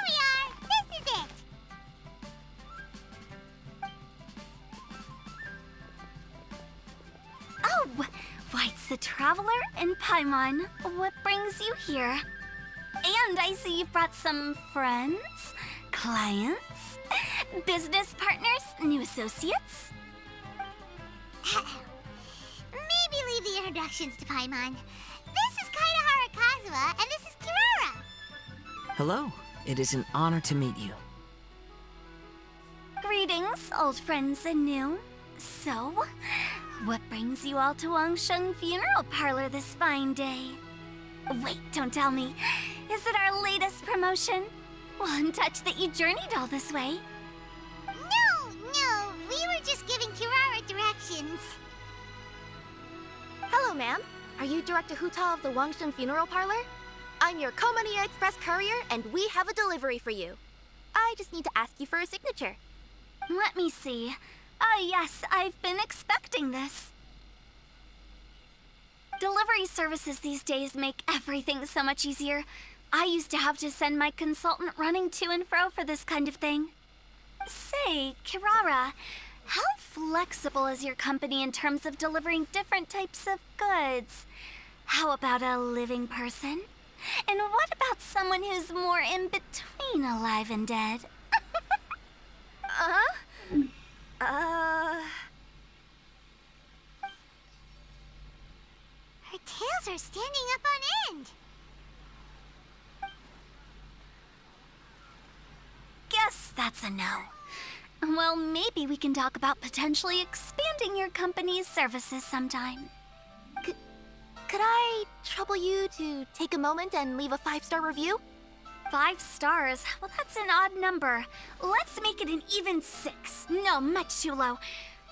we are. This is it. Oh, why, it's the Traveler and Paimon. What brings you here? And I see you've brought some friends, clients, business partners, new associates. Maybe leave the introductions to Paimon. This is Kaitahara Kazuha, and this is Kirara. Hello. It is an honor to meet you. Greetings, old friends and new. So, what brings you all to Wangsheng Funeral Parlor this fine day? Wait, don't tell me. Is it our latest promotion? Well, I'm touched that you journeyed all this way. No, we were just giving Kirara directions. hello, ma'am. Are you Director Huta of the Wangsheng Funeral Parlor? I'm your Komania Express courier, and we have a delivery for you. I just need to ask you for a signature. Let me see. Yes, I've been expecting this. Delivery services these days make everything so much easier. I used to have to send my consultant running to and fro for this kind of thing. Say, Kirara, how flexible is your company in terms of delivering different types of goods? How about a living person? And what about someone who's more in between alive and dead? Her tails are standing up on end. Guess that's a no. Well, maybe we can talk about potentially expanding your company's services sometime. Could I trouble you to take a moment and leave a 5-star review? 5 stars? Well, that's an odd number. Let's make it an even 6. No, much too low.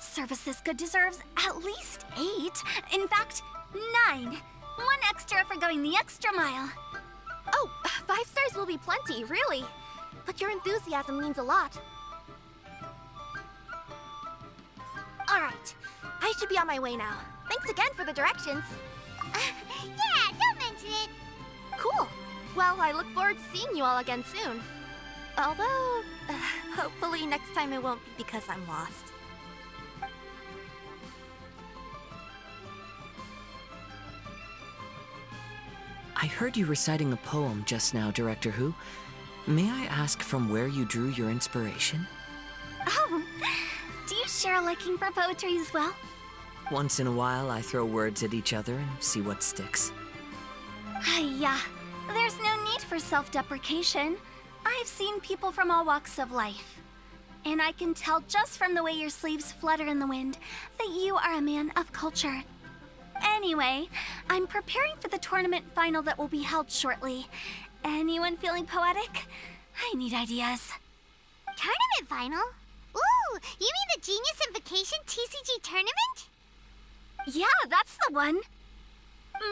Service this good deserves at least 8. In fact, 9. 1 extra for going the extra mile. Oh, 5 stars will be plenty, really. But your enthusiasm means a lot. All right, I should be on my way now. Thanks again for the directions. Yeah, don't mention it. Cool. Well, I look forward to seeing you all again soon. Although, hopefully next time it won't be because I'm lost. I heard you reciting a poem just now, Director Who. May I ask from where you drew your inspiration? Oh, do you share a liking for poetry as well? Once in a while, I throw words at each other and see what sticks. Yeah, there's no need for self-deprecation. I've seen people from all walks of life. And I can tell just from the way your sleeves flutter in the wind that you are a man of culture. Anyway, I'm preparing for the tournament final that will be held shortly. Anyone feeling poetic? I need ideas. Tournament final? Ooh, you mean the Genius Invocation TCG tournament? Yeah, that's the one.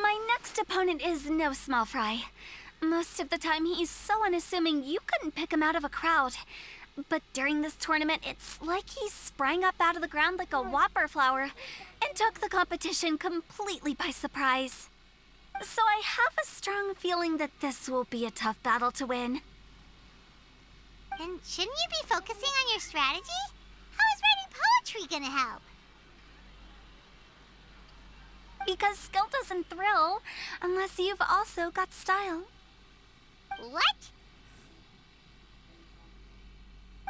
My next opponent is no small fry. Most of the time, he's so unassuming you couldn't pick him out of a crowd. But during this tournament, it's like he sprang up out of the ground like a whopper flower and took the competition completely by surprise. So I have a strong feeling that this will be a tough battle to win. Then shouldn't you be focusing on your strategy? How is writing poetry gonna help? Because skill doesn't thrill unless you've also got style. What?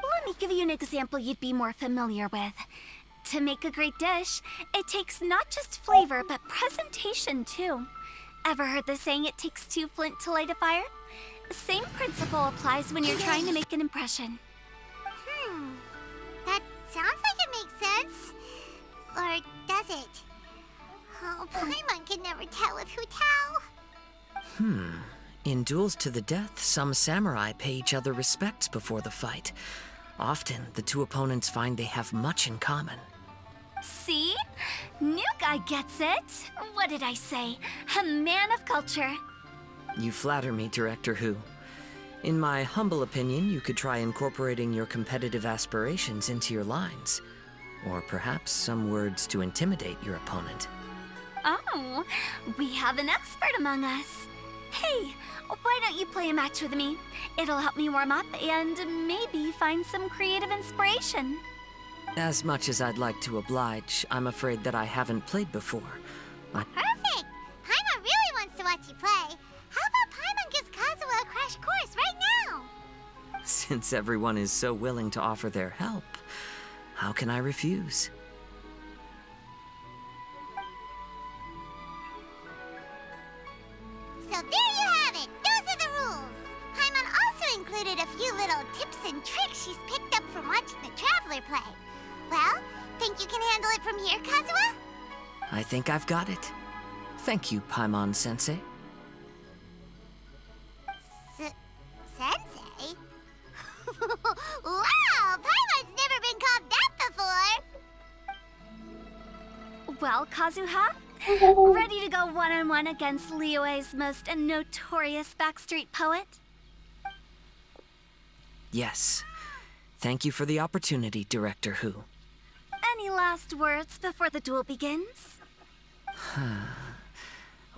Let me give you an example you'd be more familiar with. To make a great dish, it takes not just flavor, but presentation too. Ever heard the saying, it takes 2 flint to light a fire? Same principle applies when you're trying to make an impression. That sounds like it makes sense. Or does it? Oh, Paimon can never tell with Hu Tao. In duels to the death, some samurai pay each other respects before the fight. Often, the two opponents find they have much in common. See? New guy gets it. What did I say? A man of culture. You flatter me, Director Who. In my humble opinion, you could try incorporating your competitive aspirations into your lines. Or perhaps some words to intimidate your opponent. Oh, we have an expert among us. Hey, why don't you play a match with me? It'll help me warm up and maybe find some creative inspiration. As much as I'd like to oblige, I'm afraid that I haven't played before. Perfect! Paimon really wants to watch you play. How about Paimon gives Kazuha a crash course right now? Since everyone is so willing to offer their help, how can I refuse? So there you have it! Those are the rules! Paimon also included a few little tips and tricks she's picked up from watching the Traveler play. Well, think you can handle it from here, Kazuha? I think I've got it. Thank you, Paimon-sensei. Sensei? Wow! Paimon's never been called that before! Well, Kazuha, Ready to go one-on-one against Liyue's most notorious backstreet poet? Yes. Thank you for the opportunity, Director Who. Any last words before the duel begins?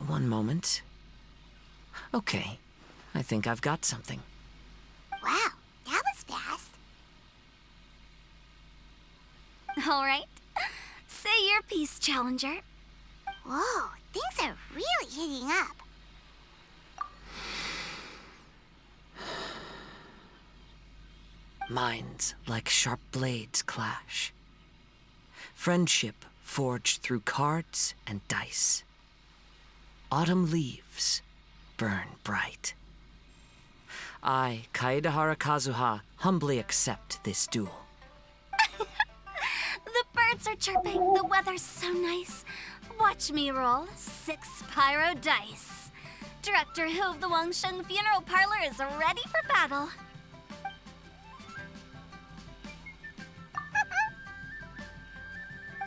One moment. Okay. I think I've got something. Wow, that was fast. All right. Say your piece, Challenger. Whoa, things are really heating up. Minds like sharp blades clash. Friendship forged through cards and dice. Autumn leaves burn bright. I, Kaedehara Kazuha, humbly accept this duel. The birds are chirping. The weather's so nice. Watch me roll 6 pyro dice. Director Who of the Wangsheng Funeral Parlor is ready for battle.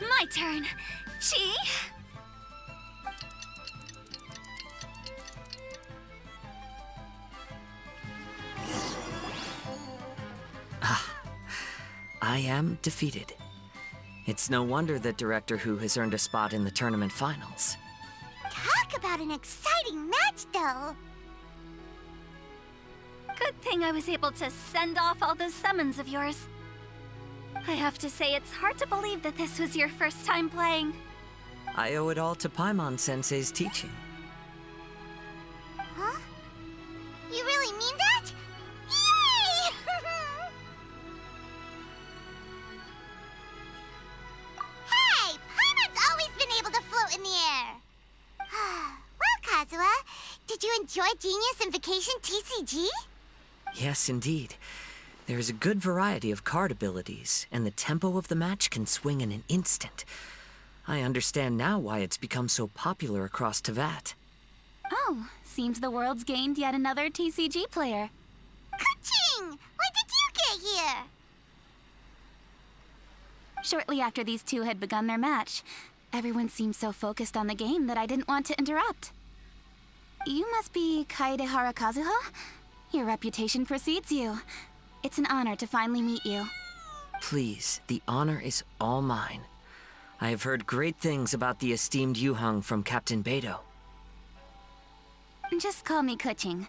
My turn. Chi? I am defeated. It's no wonder that Director Who has earned a spot in the tournament finals. Talk about an exciting match, though. Good thing I was able to send off all those summons of yours. I have to say, it's hard to believe that this was your first time playing. I owe it all to Paimon-sensei's teaching. Huh? You really mean that? Yay! Hey, Paimon's always been able to float in the air. Well, Kazuha, did you enjoy Genius Invocation TCG? Yes, indeed. There is a good variety of card abilities, and the tempo of the match can swing in an instant. I understand now why it's become so popular across Teyvat. Oh, seems the world's gained yet another TCG player. Ka-ching! When did you get here? Shortly after these two had begun their match, everyone seemed so focused on the game that I didn't want to interrupt. You must be Kaedehara Kazuha? Your reputation precedes you. It's an honor to finally meet you. Please, the honor is all mine. I have heard great things about the esteemed Yuheng from Captain Beidou. Just call me Kuching.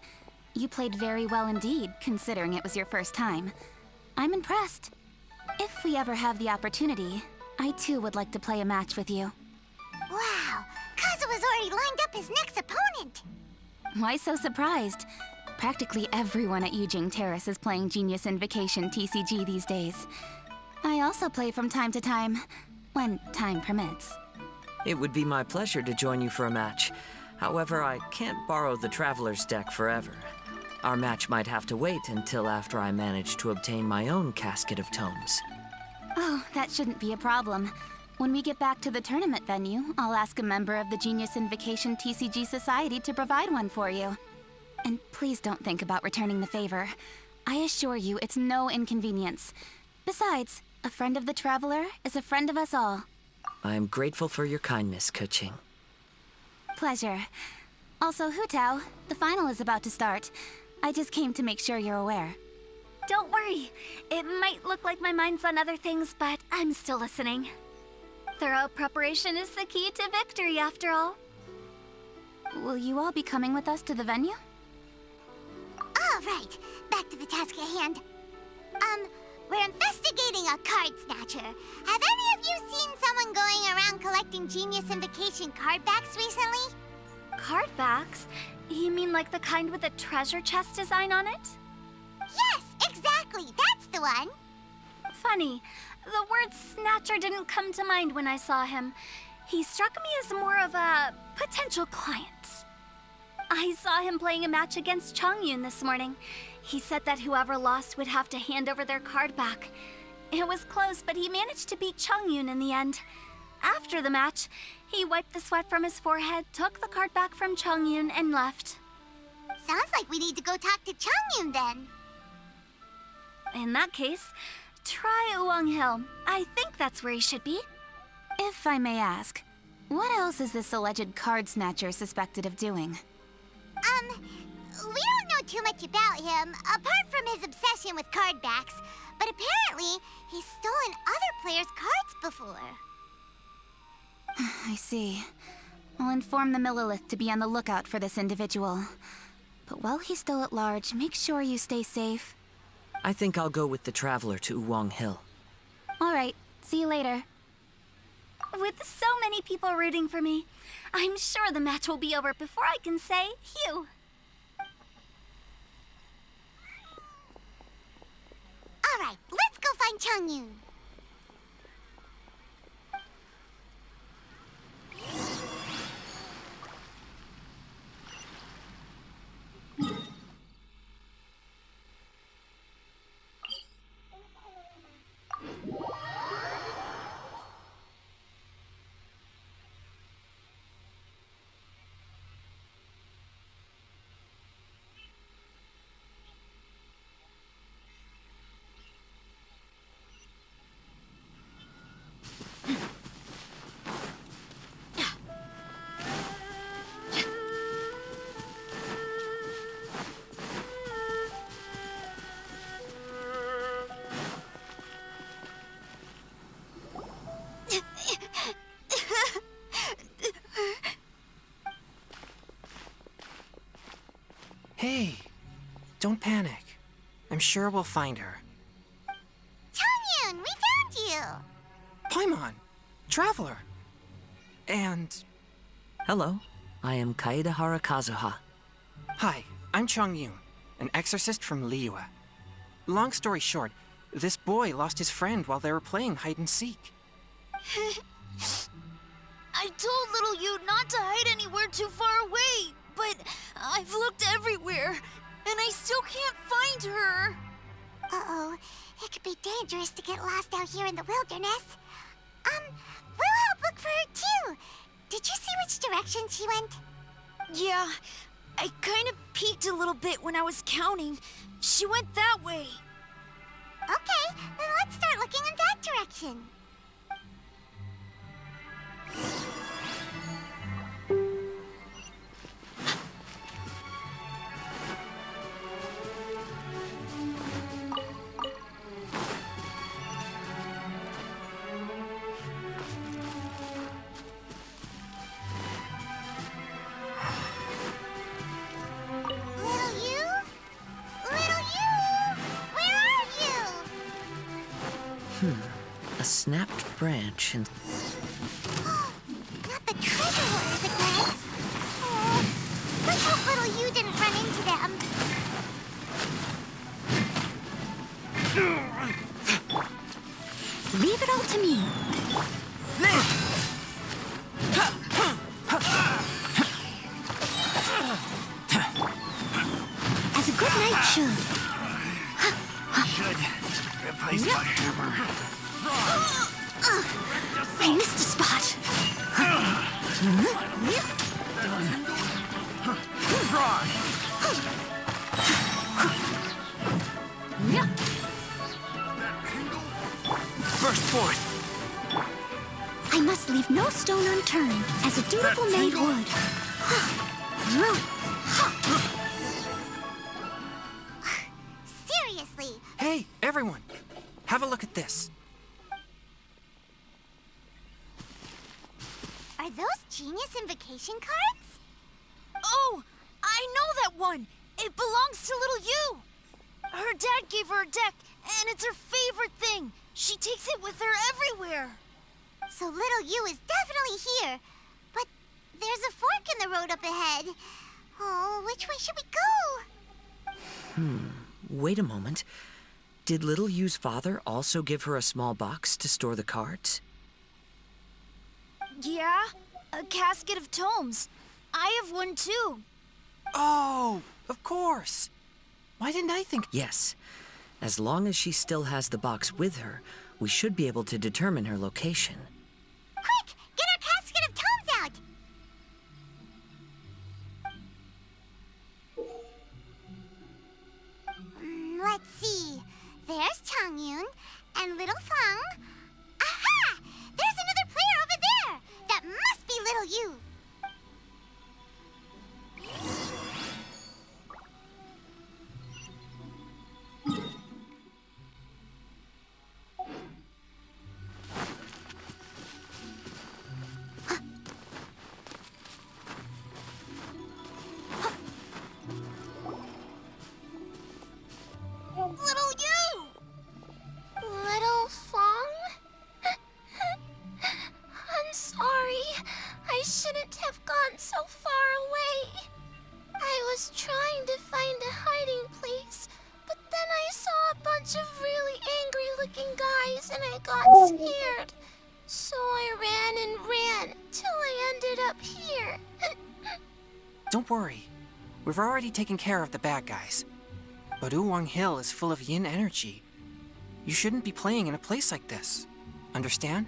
You played very well indeed, considering it was your first time. I'm impressed. If we ever have the opportunity, I too would like to play a match with you. Wow, Kazuha's already lined up his next opponent. Why so surprised? Practically everyone at Yujing Terrace is playing Genius Invocation TCG these days. I also play from time to time, when time permits. It would be my pleasure to join you for a match. However, I can't borrow the Traveler's deck forever. Our match might have to wait until after I manage to obtain my own casket of tomes. Oh, that shouldn't be a problem. When we get back to the tournament venue, I'll ask a member of the Genius Invocation TCG Society to provide one for you. And please don't think about returning the favor. I assure you it's no inconvenience. Besides, a friend of the Traveler is a friend of us all. I am grateful for your kindness, Kuching. Pleasure. Also, Hu Tao, the final is about to start. I just came to make sure you're aware. Don't worry. It might look like my mind's on other things, but I'm still listening. Thorough preparation is the key to victory, after all. Will you all be coming with us to the venue? All right, back to the task at hand. We're investigating a card snatcher. Have any of you seen someone going around collecting Genius Invocation card backs recently? Card backs? You mean like the kind with a treasure chest design on it? Yes, exactly, that's the one. Funny, the word snatcher didn't come to mind when I saw him. He struck me as more of a potential client. I saw him playing a match against Chongyun this morning. He said that whoever lost would have to hand over their card back. It was close, but he managed to beat Chongyun in the end. After the match, he wiped the sweat from his forehead, took the card back from Chongyun, and left. Sounds like we need to go talk to Chongyun then. In that case, try Uwang Hill. I think that's where he should be. If I may ask, What else is this alleged card snatcher suspected of doing? We don't know too much about him, apart from his obsession with card backs. But apparently, he's stolen other players' cards before. I see. I'll inform the Millilith to be on the lookout for this individual. But while he's still at large, make sure you stay safe. I think I'll go with the Traveler to Uwang Hill. All right, see you later. With so many people rooting for me, I'm sure the match will be over before I can say phew. All right, let's go find Changyun. Hey, don't panic. I'm sure we'll find her. Changyun, we found you! Paimon, Traveler. And... Hello, I am Kaeda Harakazuha. Hi, I'm Changyun, an exorcist from Liyue. Long story short, this boy lost his friend while they were playing hide and seek. I told little you not to hide anywhere too far away, but I've looked everywhere, and I still can't find her. Uh-oh, it could be dangerous to get lost out here in the wilderness. We'll help look for her too. Did you see which direction she went? Yeah, I kind of peeked a little bit when I was counting. She went that way. Okay, then let's start looking in that direction. A snapped branch and... Not the treasure hoarders again. Oh, let's hope little you didn't run into them. Leave it all to me. As a good knight should. Replace my hammer. I missed a spot. Burst forth! I must leave no stone unturned, as a dutiful maid would. Seriously, Hey, everyone! Have a look at this. are those genius invocation cards? Oh, I know that one. It belongs to little you. Her dad gave her a deck, and it's her favorite thing. She takes it with her everywhere. So little you is definitely here. But there's a fork in the road up ahead. Oh, which way should we go? Wait a moment. Did Little Yu's father also give her a small box to store the cards? Yeah, a casket of tomes. I have one too. Oh, of course. Why didn't I think... Yes. As long as she still has the box with her, we should be able to determine her location. Quick, get our casket of tomes out! Let's see. There's Changyun and little Fang. Aha! There's another player over there! That must be got scared. So I ran and ran till I ended up here. Don't worry. We've already taken care of the bad guys. But Uwang Hill is full of yin energy. You shouldn't be playing in a place like this. Understand?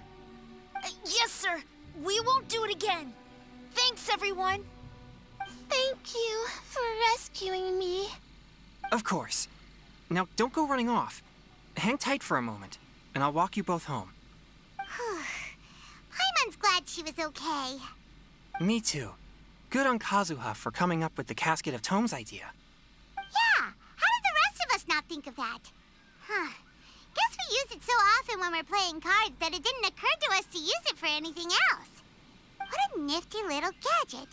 Yes, sir. We won't do it again. Thanks, everyone. Thank you for rescuing me. Of course. Now, don't go running off. Hang tight for a moment, and I'll walk you both home. Paimon's glad she was okay. Me too. Good on Kazuha for coming up with the Casket of Tomes idea. Yeah, how did the rest of us not think of that? Guess we use it so often when we're playing cards that it didn't occur to us to use it for anything else. What a nifty little gadget.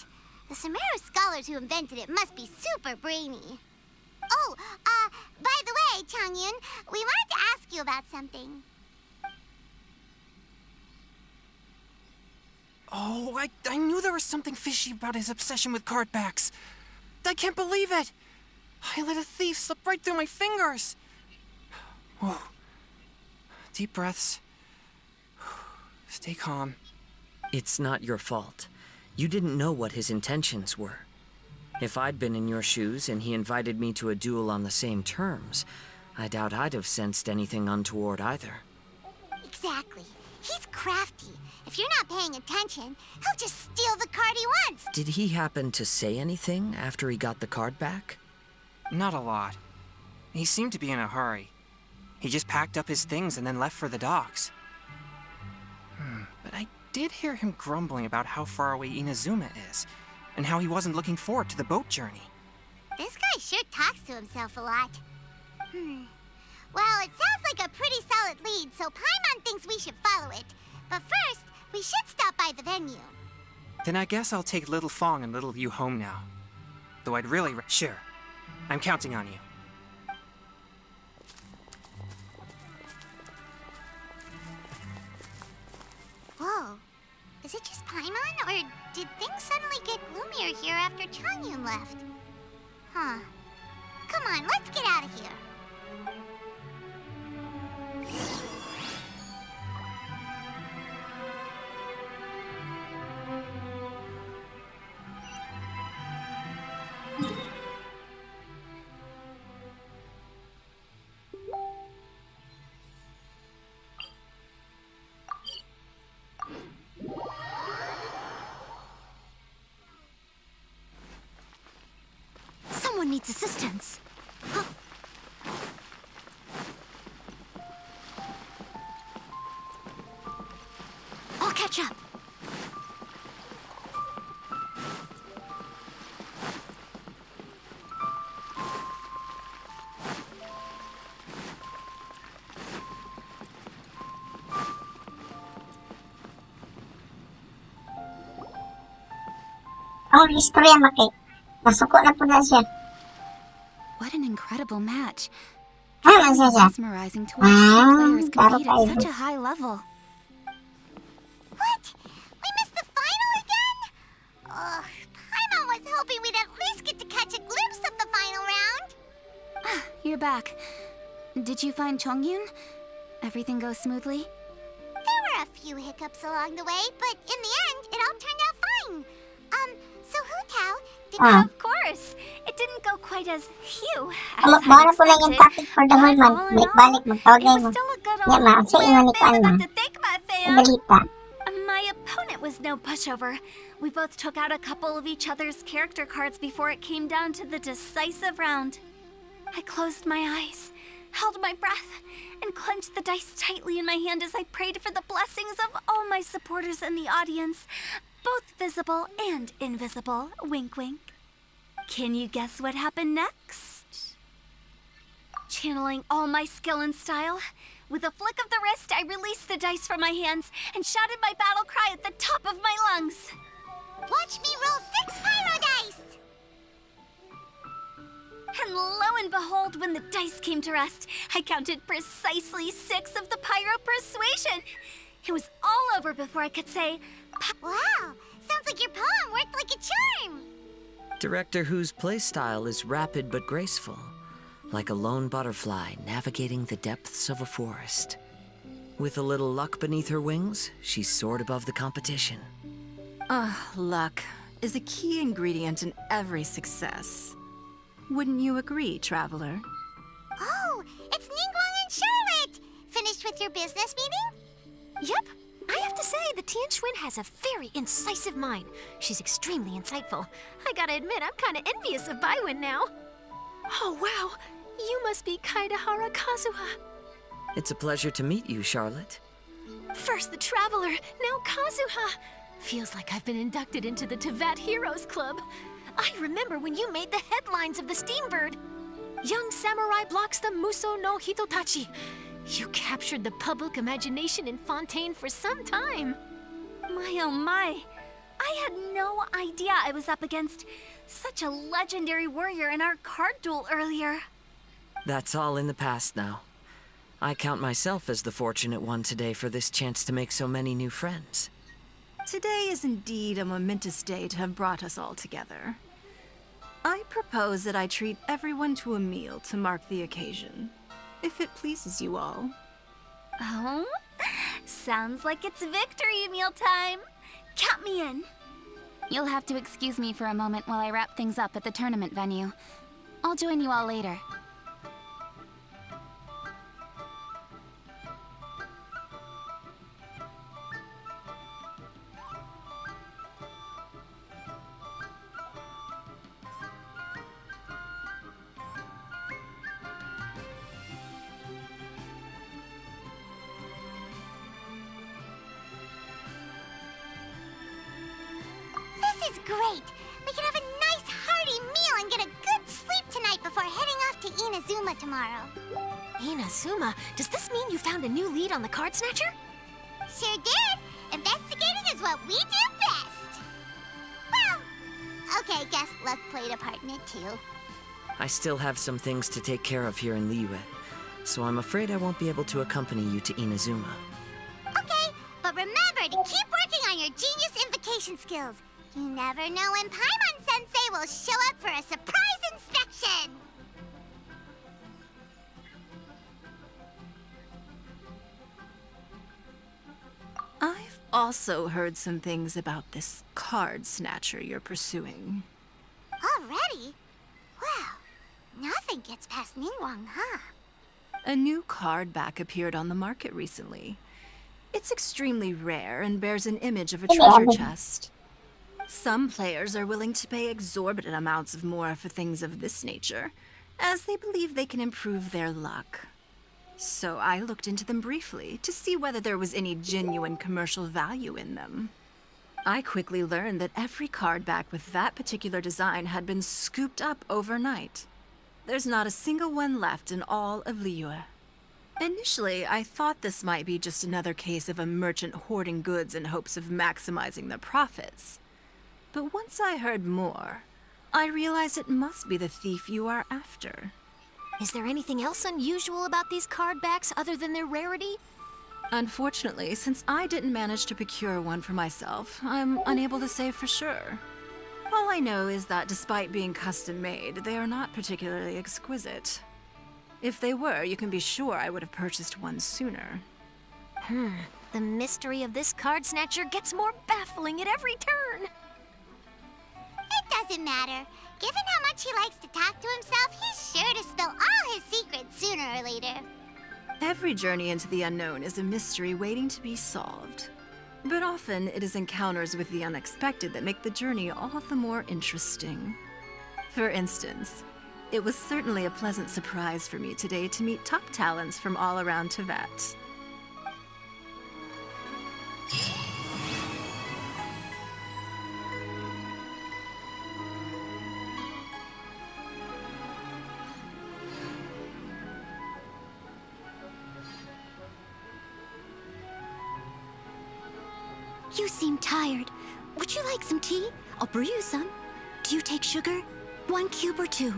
The Sumeru scholars who invented it must be super brainy. Oh, by the way, Changyun, we wanted to ask you about something. Oh, I knew there was something fishy about his obsession with card backs. I can't believe it. I let a thief slip right through my fingers. Whoa. Deep breaths. Stay calm. It's not your fault. You didn't know what his intentions were. If I'd been in your shoes and he invited me to a duel on the same terms, I doubt I'd have sensed anything untoward either. Exactly. He's crafty. If you're not paying attention, he'll just steal the card he wants. Did he happen to say anything after he got the card back? Not a lot. He seemed to be in a hurry. He just packed up his things and then left for the docks. But I did hear him grumbling about how far away Inazuma is, and how he wasn't looking forward to the boat journey. This guy sure talks to himself a lot. Well, it sounds like a pretty solid lead, so Paimon thinks we should follow it. But first, we should stop by the venue. Then I guess I'll take Little Fong and Little Yu home now. Though I'd really... Sure. I'm counting on you. Whoa. Is it just Paimon, or did things suddenly get gloomier here after Changyun left? Come on, let's get out of here. Someone needs assistance. I'll catch up. Oh, istorya maki. Nasuko na po na siya. What an incredible match. Ano siya siya? Mesmerizing to watch two players laro compete at kayo. such a high level. What? We missed the final again? Ugh, Paimon was hoping we'd at least get to catch a glimpse of the final round. You're back. Did you find Chongyun? Everything go smoothly? There were a few hiccups along the way, but in the end, it all turned out fine. So Hu Tao, did Of course. It didn't go quite as phew as Mao na po lang yung topic for the whole month. all in all, Balik-balik, magtawag it na was mo. still a good Yeah, old ma, sa inyo ni win. Kuan I'd ma. like to thank my Sa fans. balita. My opponent was no pushover. We both took out a couple of each other's character cards before it came down to the decisive round. I closed my eyes, held my breath, and clenched the dice tightly in my hand as I prayed for the blessings of all my supporters in the audience, both visible and invisible. Wink, wink. Can you guess what happened next? Channeling all my skill and style, with a flick of the wrist, I released the dice from my hands and shouted my battle cry at the top of my lungs. Watch me roll 6 pyro dice! And lo and behold, when the dice came to rest, I counted precisely 6 of the pyro persuasion. It was all over before I could say, Wow, sounds like your poem worked like a charm. Director Who's playstyle is rapid but graceful, like a lone butterfly navigating the depths of a forest. With a little luck beneath her wings, she soared above the competition. Luck is a key ingredient in every success. Wouldn't you agree, Traveler? Oh, it's Ningguang and Charlotte! Finished with your business meeting? Yep. I have to say, the Tianquan has a very incisive mind. She's extremely insightful. I gotta admit, I'm kinda envious of Baiwen now. Oh, wow. You must be Kaidahara Kazuha. It's a pleasure to meet you, Charlotte. First the Traveler, now Kazuha. Feels like I've been inducted into the Tevat Heroes Club. I remember when you made the headlines of the Steambird. Young samurai blocks the Muso no Hitotachi. You captured the public imagination in Fontaine for some time. My oh my. I had no idea I was up against such a legendary warrior in our card duel earlier. That's all in the past now. I count myself as the fortunate one today for this chance to make so many new friends. Today is indeed a momentous day to have brought us all together. I propose that I treat everyone to a meal to mark the occasion, if it pleases you all. Oh? Sounds like it's victory meal time. Count me in. You'll have to excuse me for a moment while I wrap things up at the tournament venue. I'll join you all later. This is great! We can have a nice hearty meal and get a good sleep tonight before heading off to Inazuma tomorrow. Inazuma, does this mean you found a new lead on the Card Snatcher? Sure did! Investigating is what we do best! Well, okay, guess luck played a part in it too. I still have some things to take care of here in Liyue, so I'm afraid I won't be able to accompany you to Inazuma. Okay, but remember to keep working on your genius invocation skills. You never know when Paimon-sensei will show up for a surprise inspection! I've also heard some things about this card snatcher you're pursuing. Already? Well, nothing gets past Ningguang, huh? A new card back appeared on the market recently. It's extremely rare and bears an image of a treasure chest. Some players are willing to pay exorbitant amounts of more for things of this nature, as they believe they can improve their luck. So I looked into them briefly to see whether there was any genuine commercial value in them. I quickly learned that every card back with that particular design had been scooped up overnight. There's not a single one left in all of Liyue. Initially, I thought this might be just another case of a merchant hoarding goods in hopes of maximizing their profits. But once I heard more, I realized it must be the thief you are after. Is there anything else unusual about these card backs other than their rarity? Unfortunately, since I didn't manage to procure one for myself, I'm unable to say for sure. All I know is that despite being custom-made, they are not particularly exquisite. If they were, you can be sure I would have purchased one sooner. The mystery of this card snatcher gets more baffling at every turn. It doesn't matter. Given how much he likes to talk to himself, he's sure to spill all his secrets sooner or later. Every journey into the unknown is a mystery waiting to be solved. But often, it is encounters with the unexpected that make the journey all the more interesting. For instance, it was certainly a pleasant surprise for me today to meet top talents from all around Tevat. You seem tired. Would you like some tea? I'll brew you some. Do you take sugar? 1 cube or 2?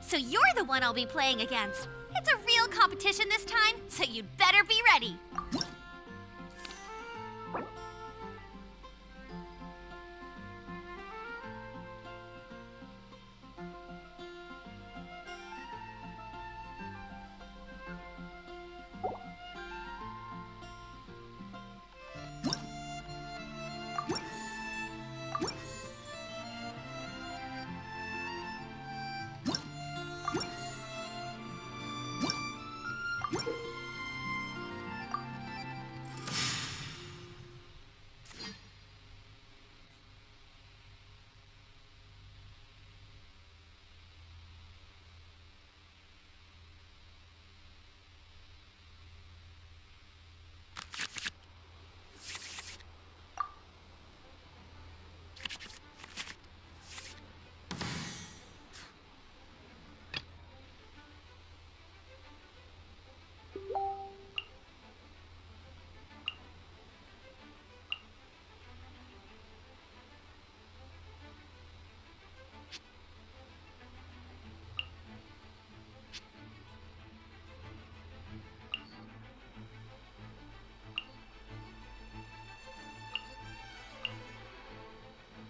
so you're the one I'll be playing against. It's a real competition this time, so you'd better be ready.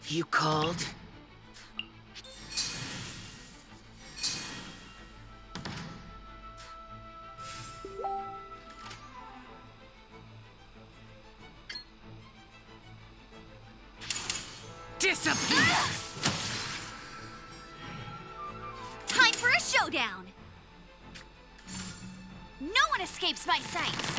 You called? Disappear! Time for a showdown! No one escapes my sights!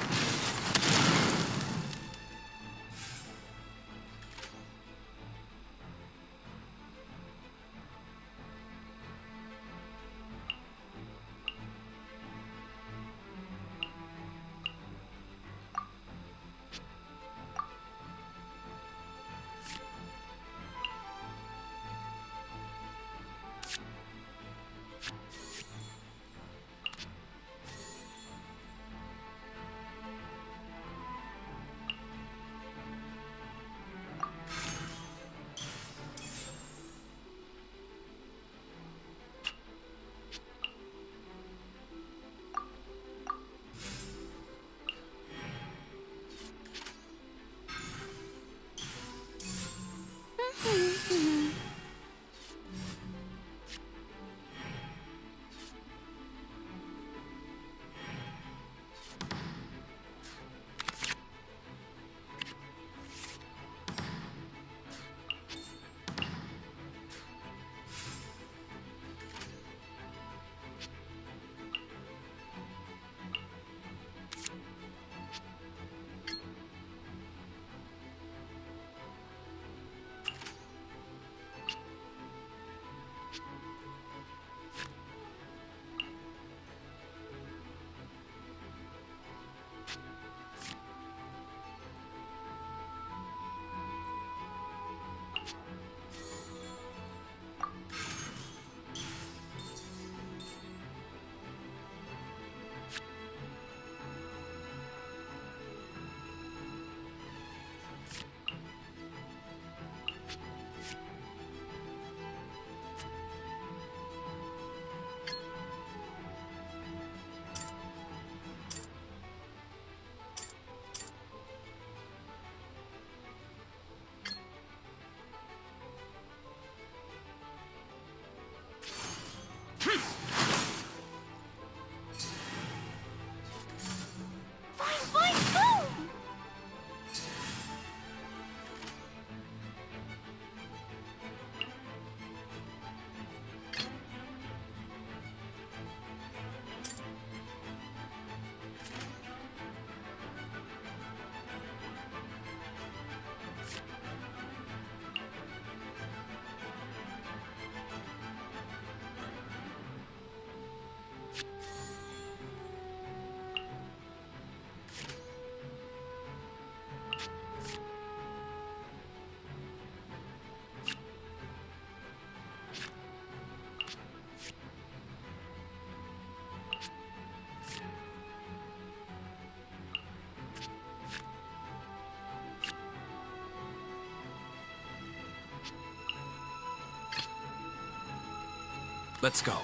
Let's go.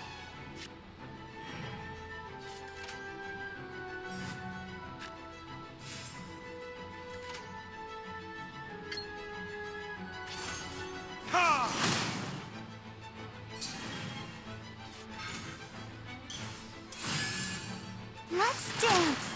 Let's dance.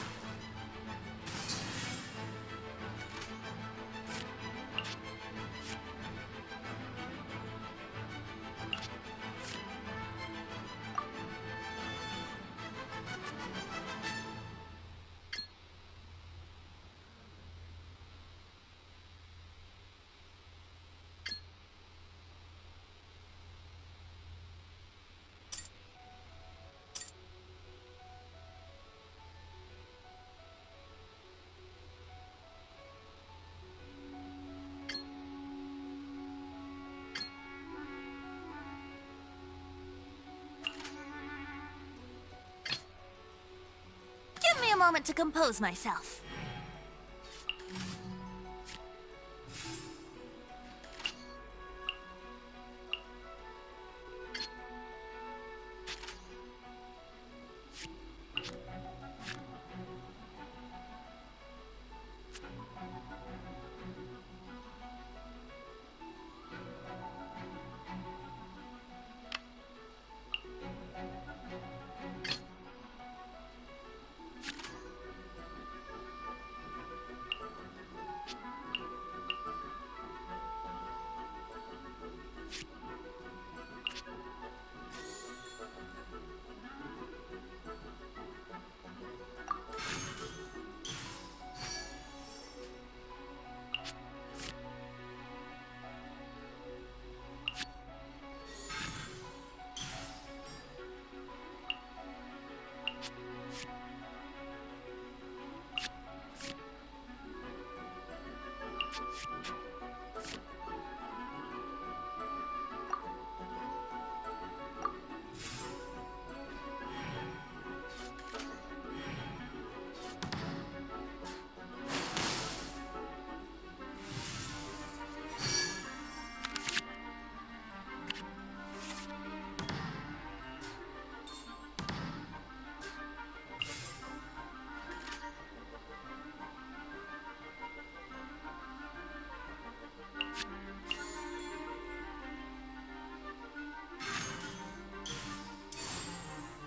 Give me a moment to compose myself.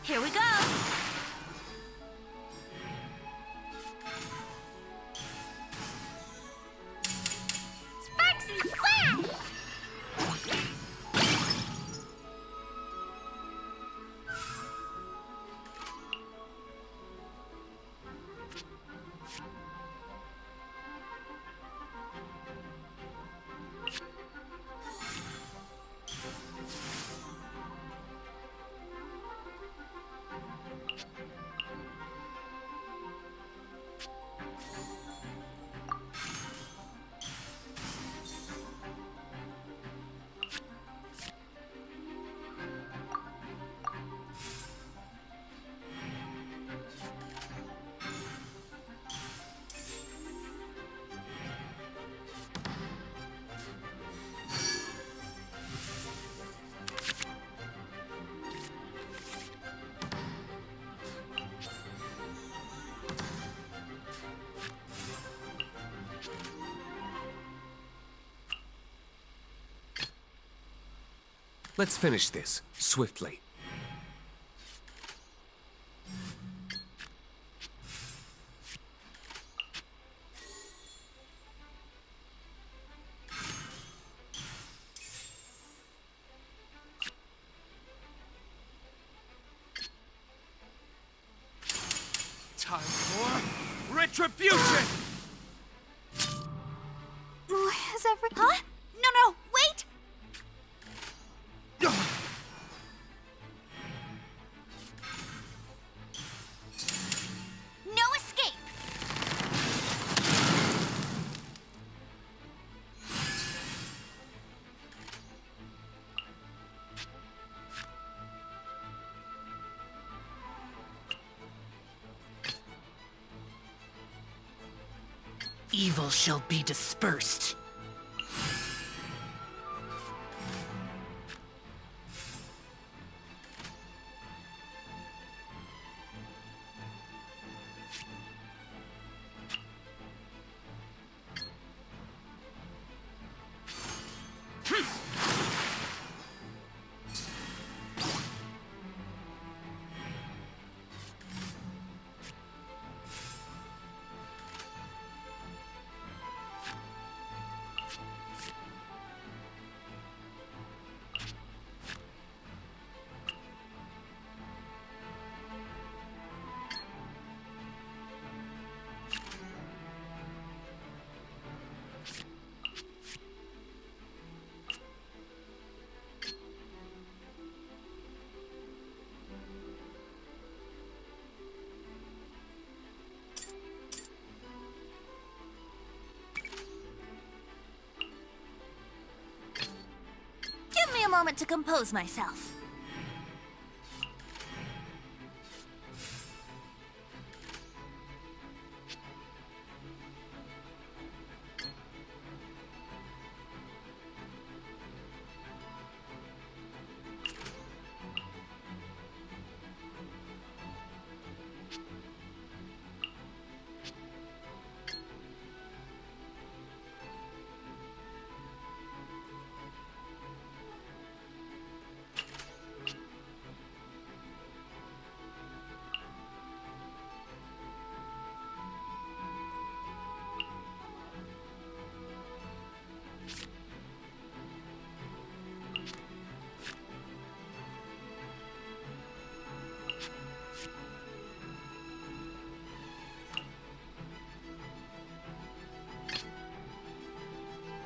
Here we go. Sparksy Splash! Let's finish this swiftly. Time for retribution! Is every... Huh? No, wait! No escape! Evil shall be dispersed. moment to compose myself.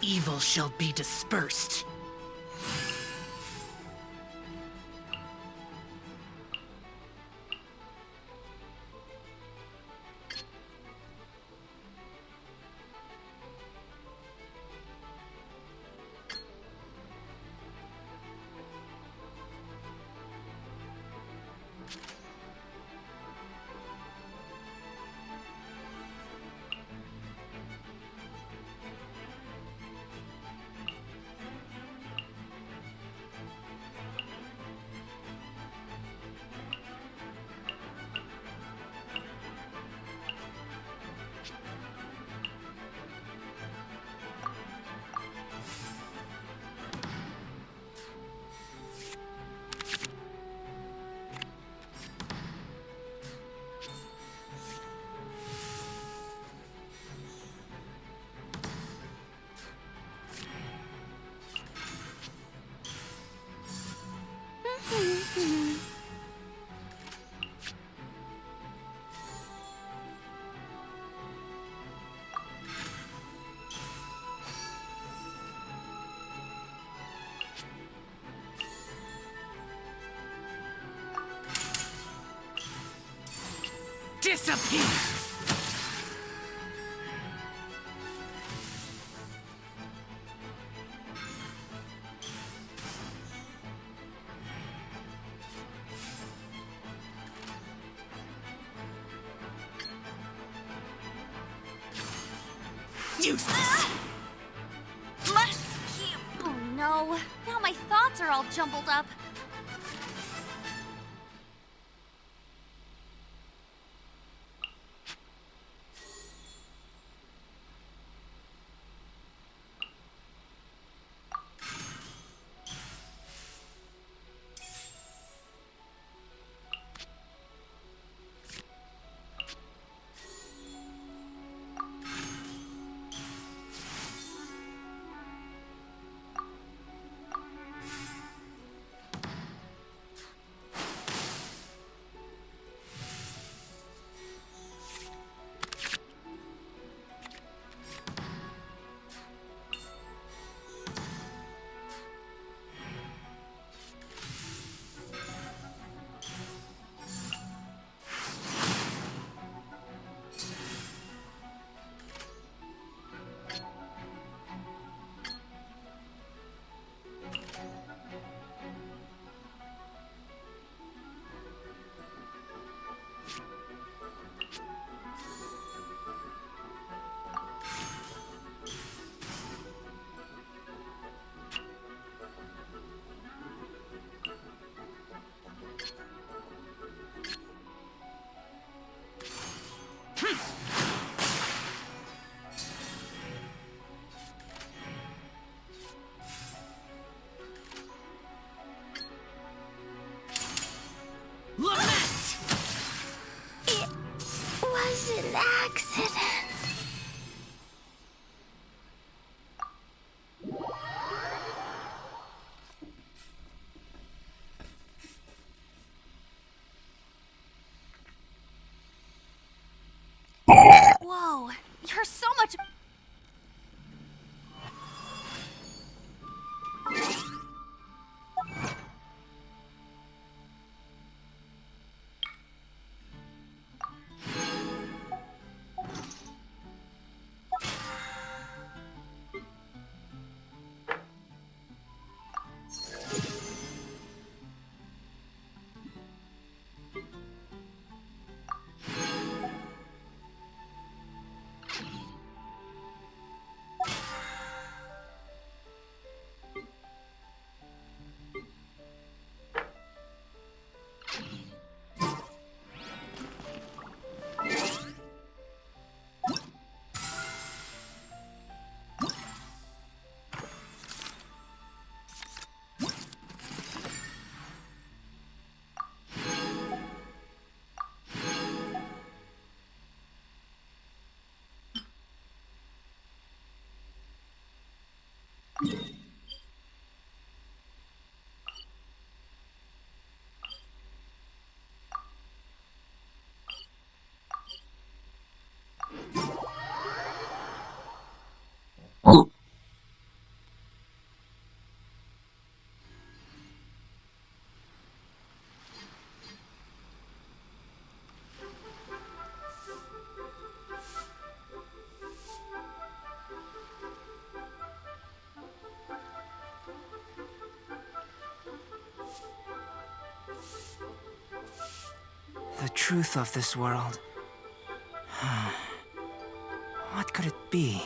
Evil shall be dispersed. Disappear! Useless! Oh no, now my thoughts are all jumbled up. Lament! It was an accident. Whoa, you're so much... The truth of this world. What could it be?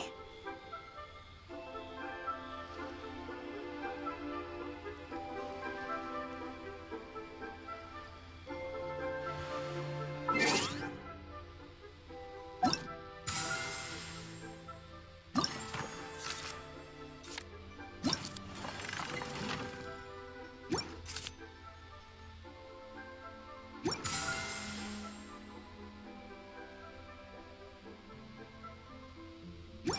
You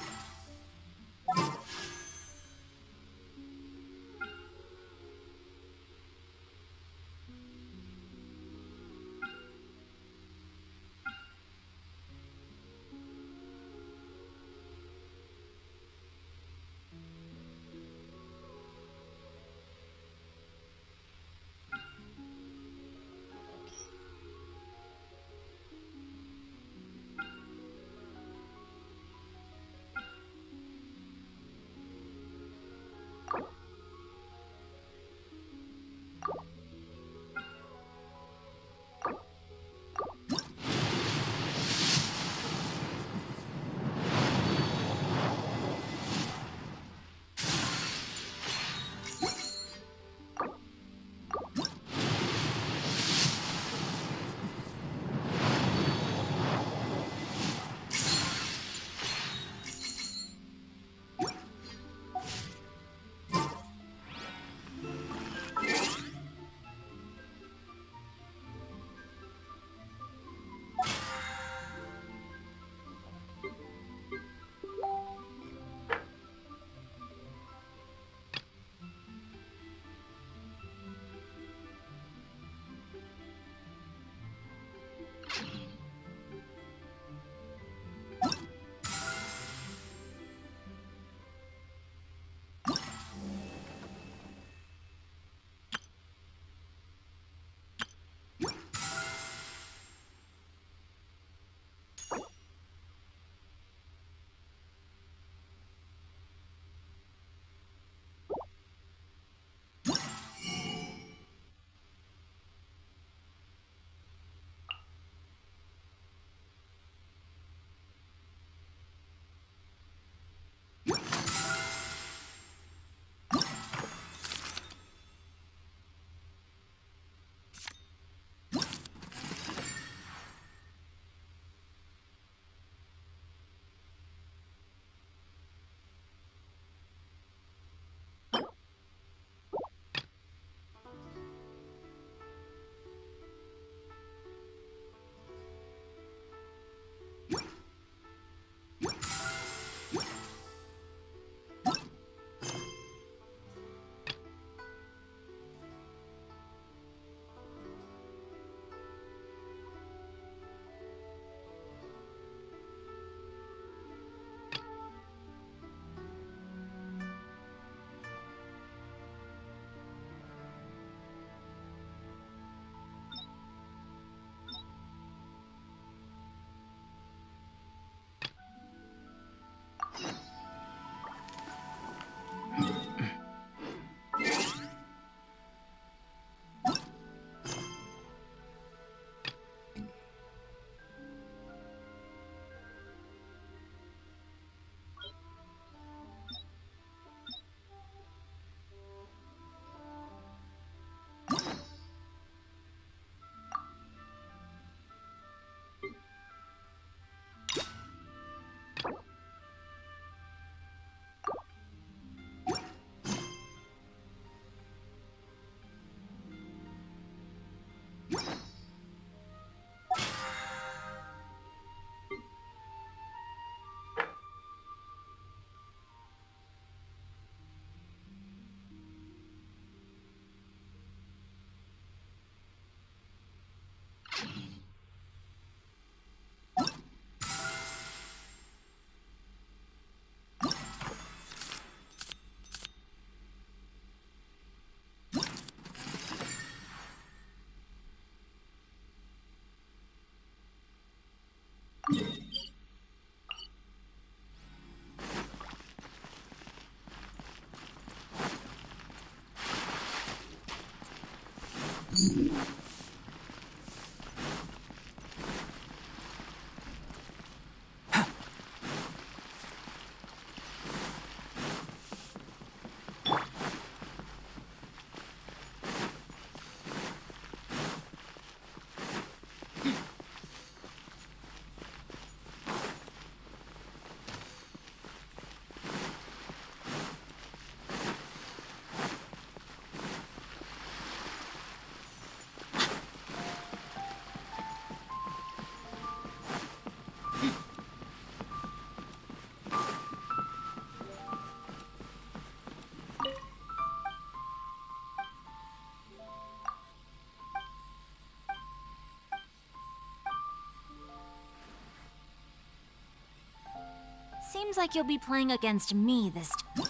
Seems like you'll be playing against me this time.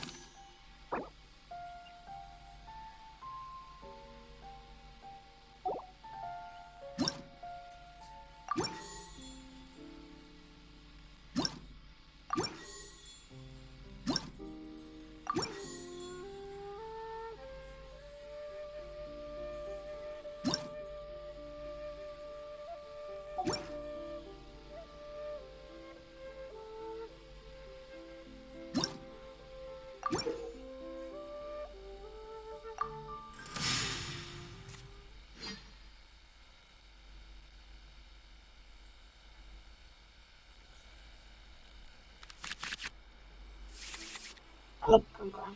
Balik ko gua.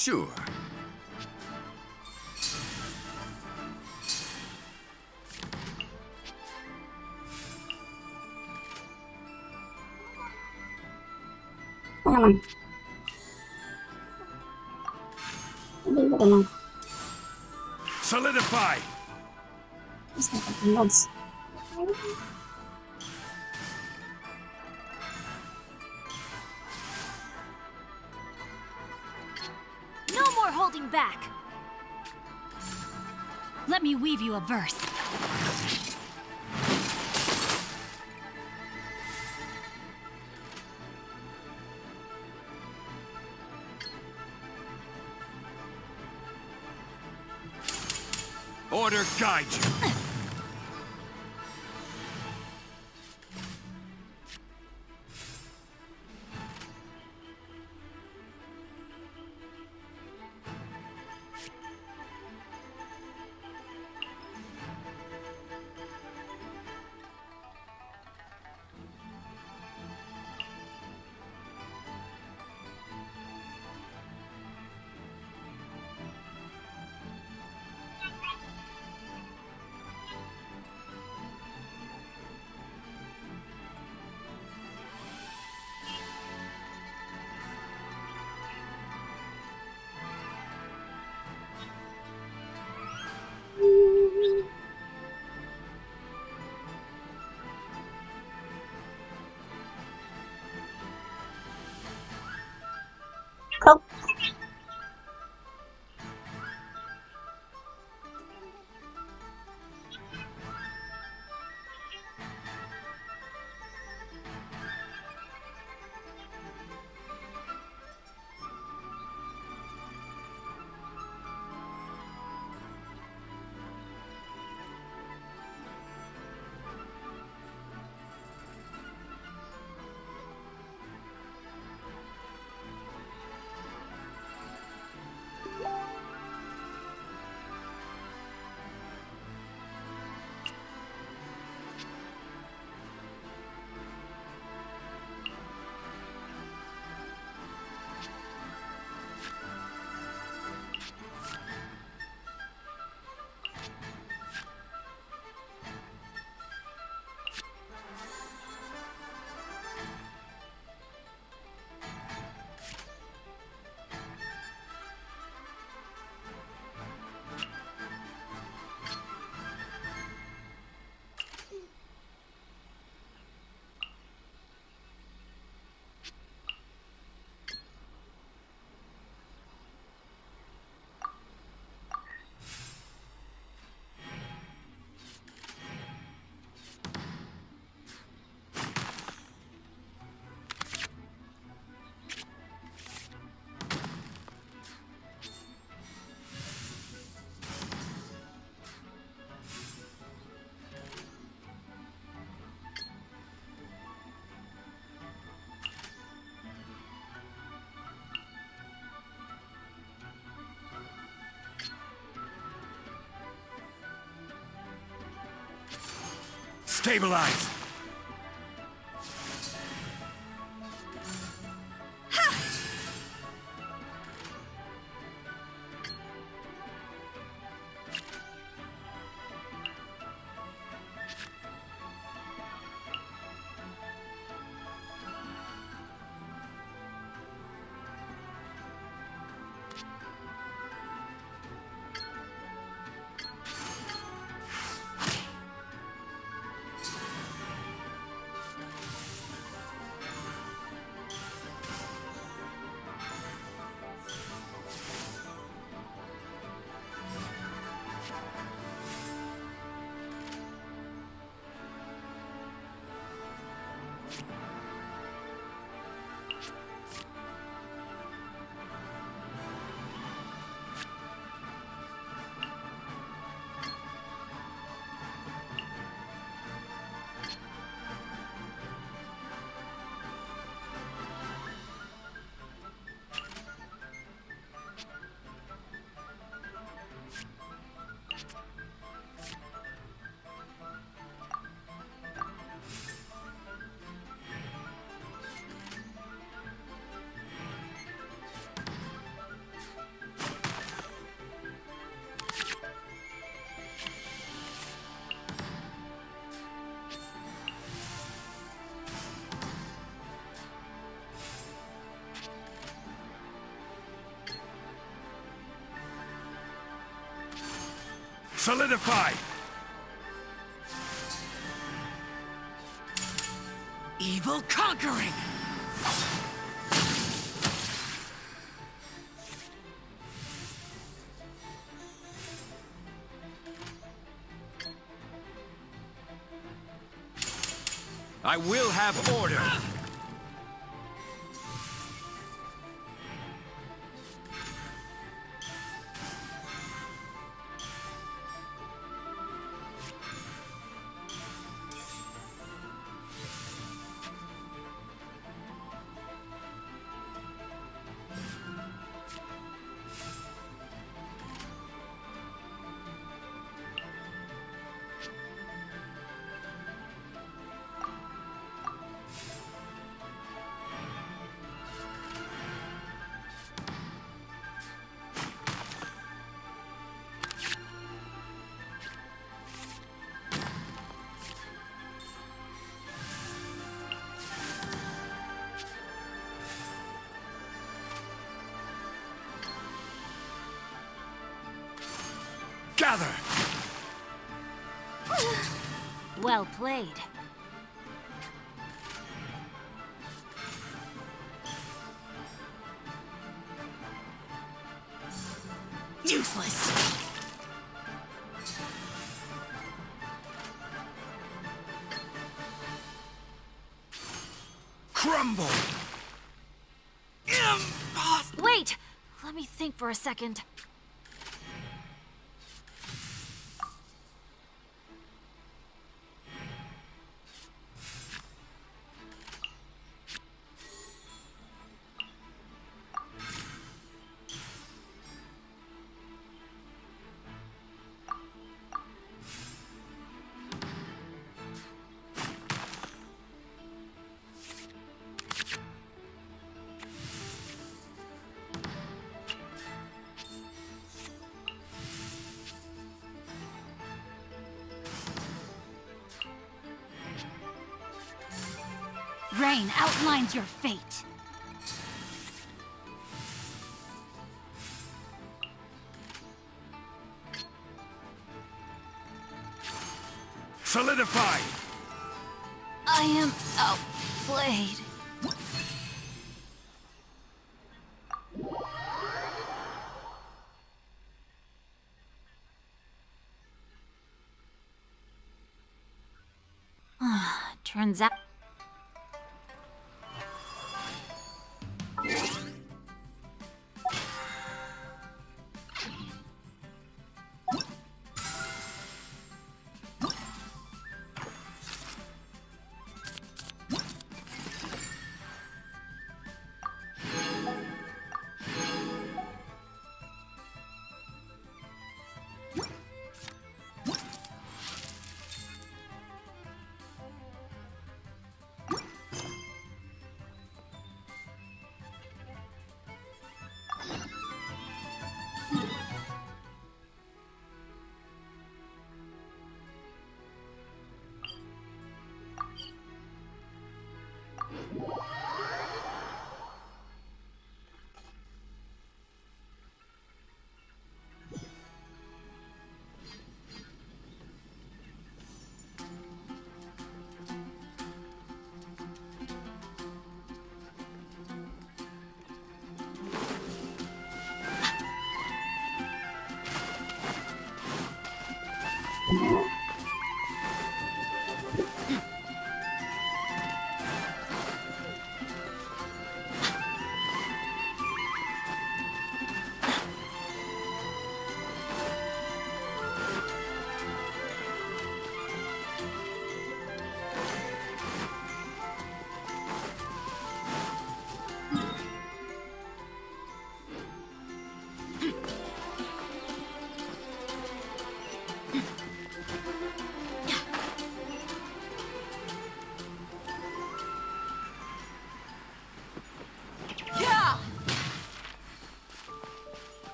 Sure. Ano naman? Hindi ba naman? Solidify! Mas nakapanood. No more holding back! Let me weave you a verse. Order guide you. Stabilize! Solidify! Evil conquering! I will have order! Gather! Well played. Useless! Crumble! Impossible! Wait! Let me think for a second. Rain outlines your fate. Solidify! I am outplayed. Turns out...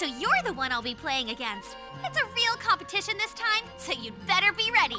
so you're the one I'll be playing against. It's a real competition this time, so you'd better be ready.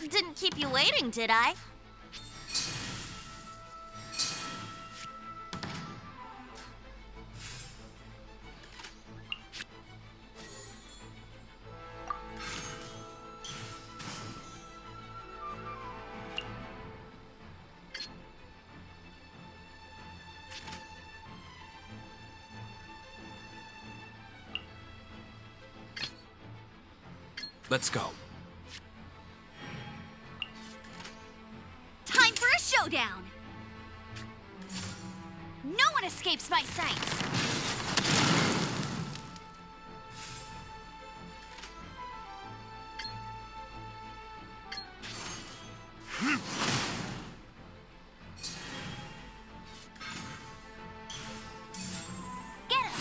Didn't keep you waiting, did I? Let's go. Time for a showdown! No one escapes my sights! Get him!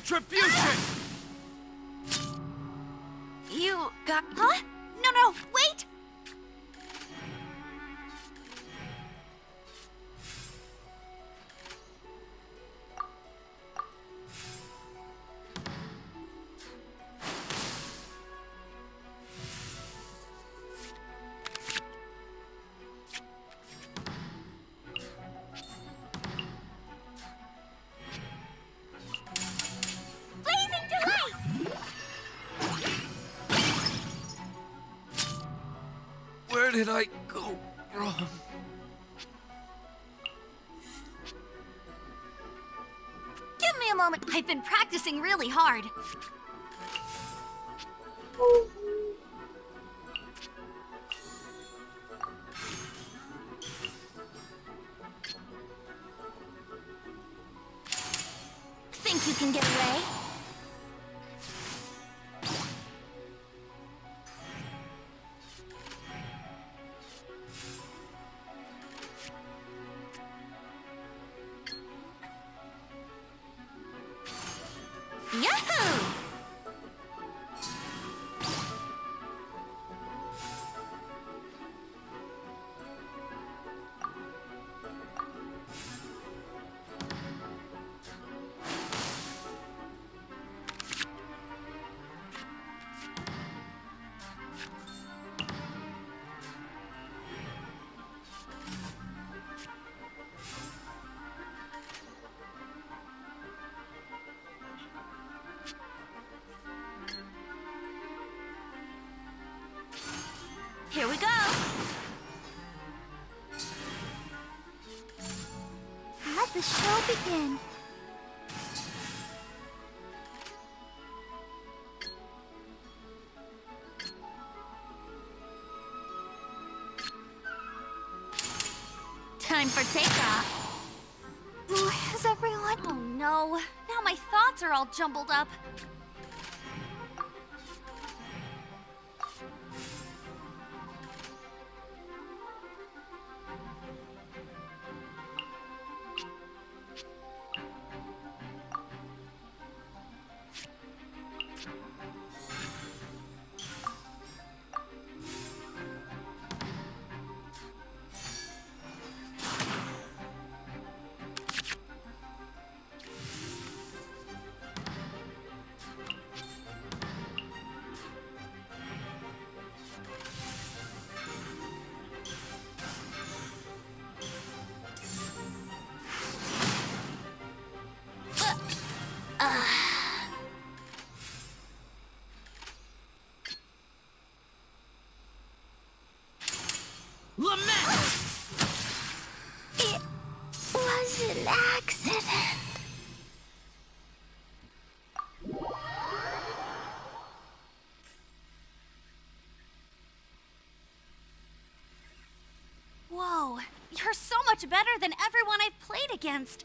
Retribution! You got... Huh? No, wait! Blazing delight! Where did I go wrong? Give me a moment. I've been practicing really hard. Think you can get away? Yahoo! Here we go. Let the show begin. Time for takeoff. Is everyone? Oh no. Now my thoughts are all jumbled up. Lament! It was an accident. Whoa, you're so much better than everyone I've played against.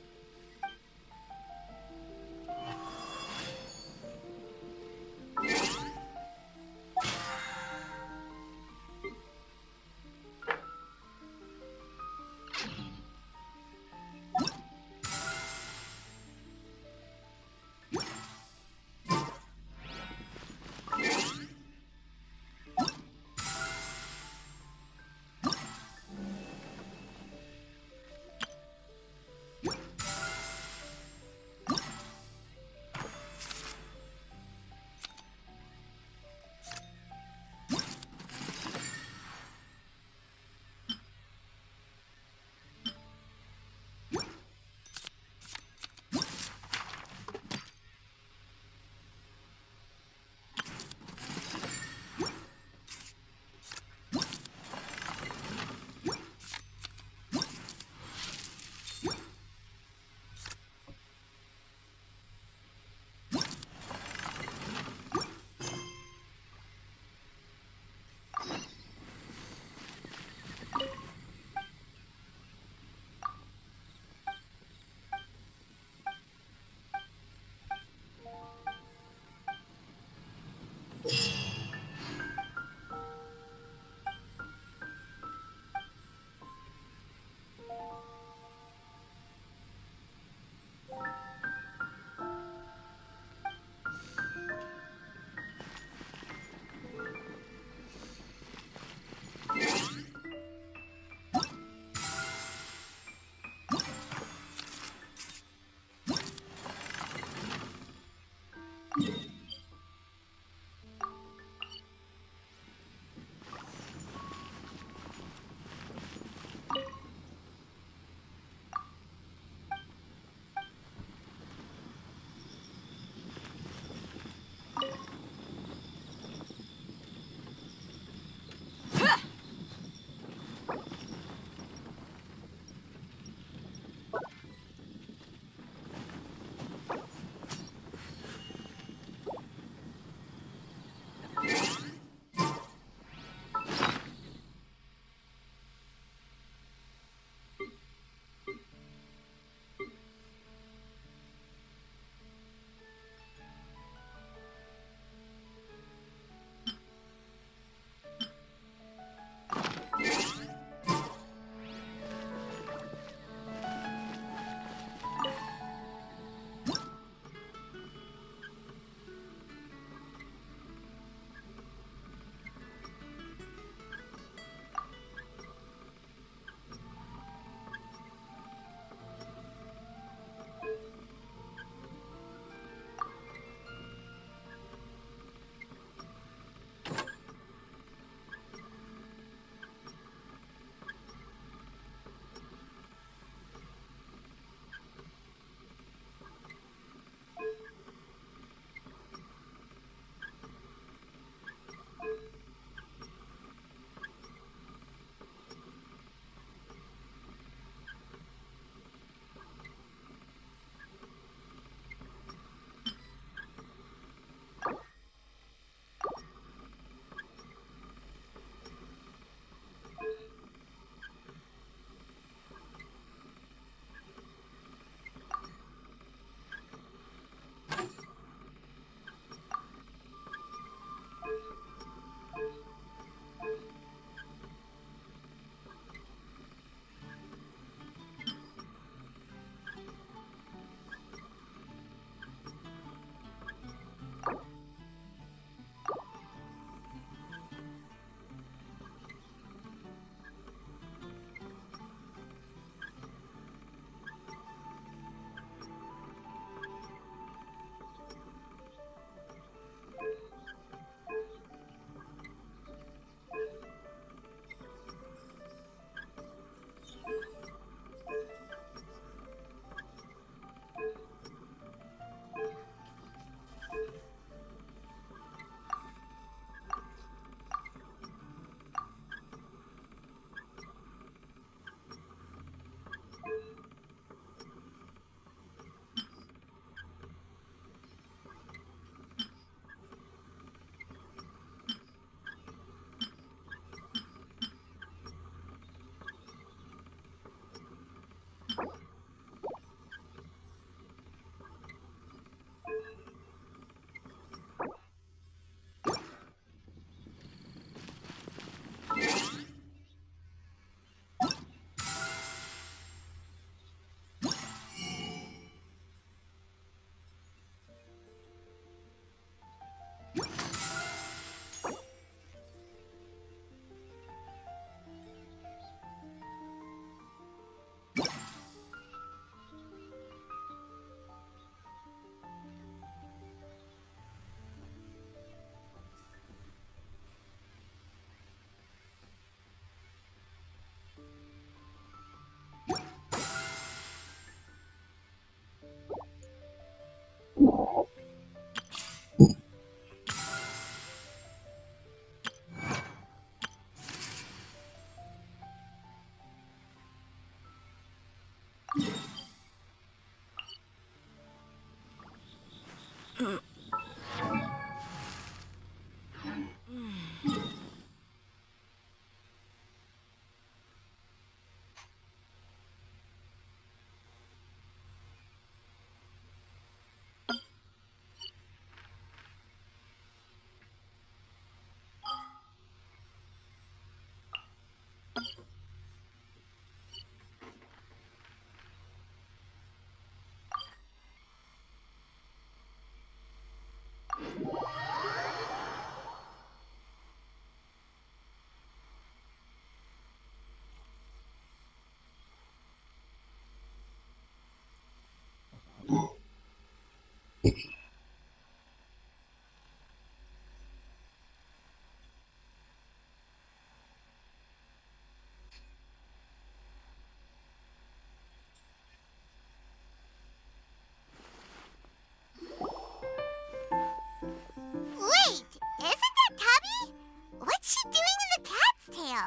Wait, isn't that Tabby? What's she doing in the cat's tail?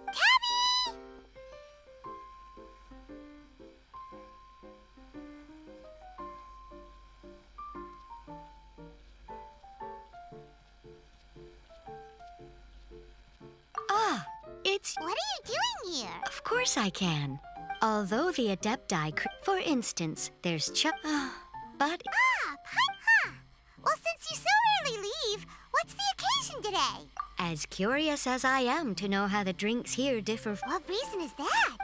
Tabby! Ah, it's... What are you doing here? Of course I can. Although the Adepti... For instance, there's but... Ah, Papa! Well, since you so rarely leave, what's the occasion today? As curious as I am to know how the drinks here differ... What reason is that?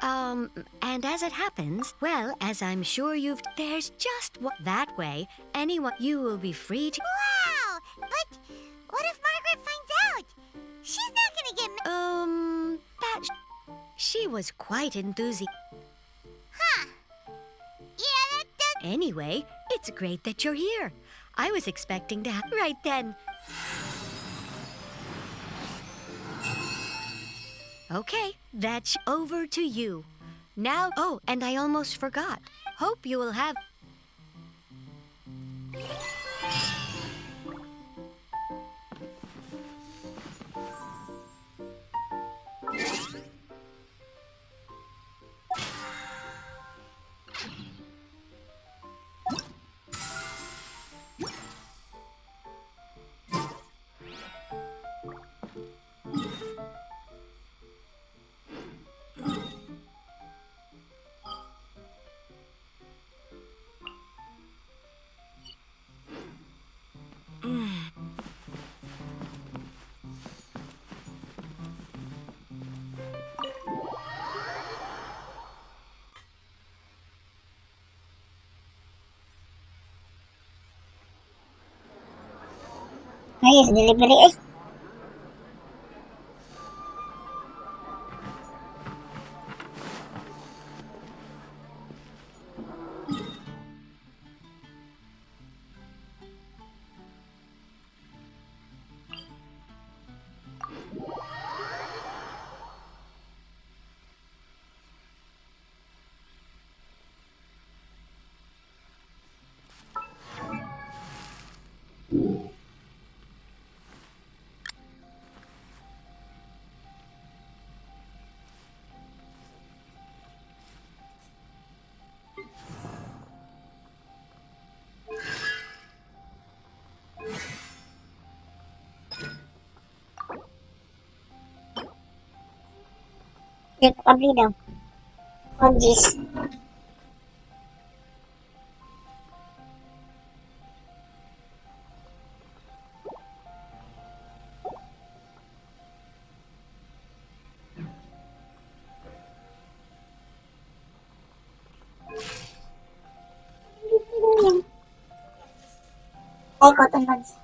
And as it happens, well, as I'm sure you've... There's just what... That way, anyone... You will be free to... Wow! But what if Margaret finds out? She's not gonna get... She was quite enthusiastic. Huh. Yeah, that does... Anyway, it's great that you're here. I was expecting to have... Right then. Okay, that's over to you. Now... Oh, and I almost forgot. Hope you will have... Ayos, delivery eh. Yan, kabli daw. Conjis. Ay, cotton buds.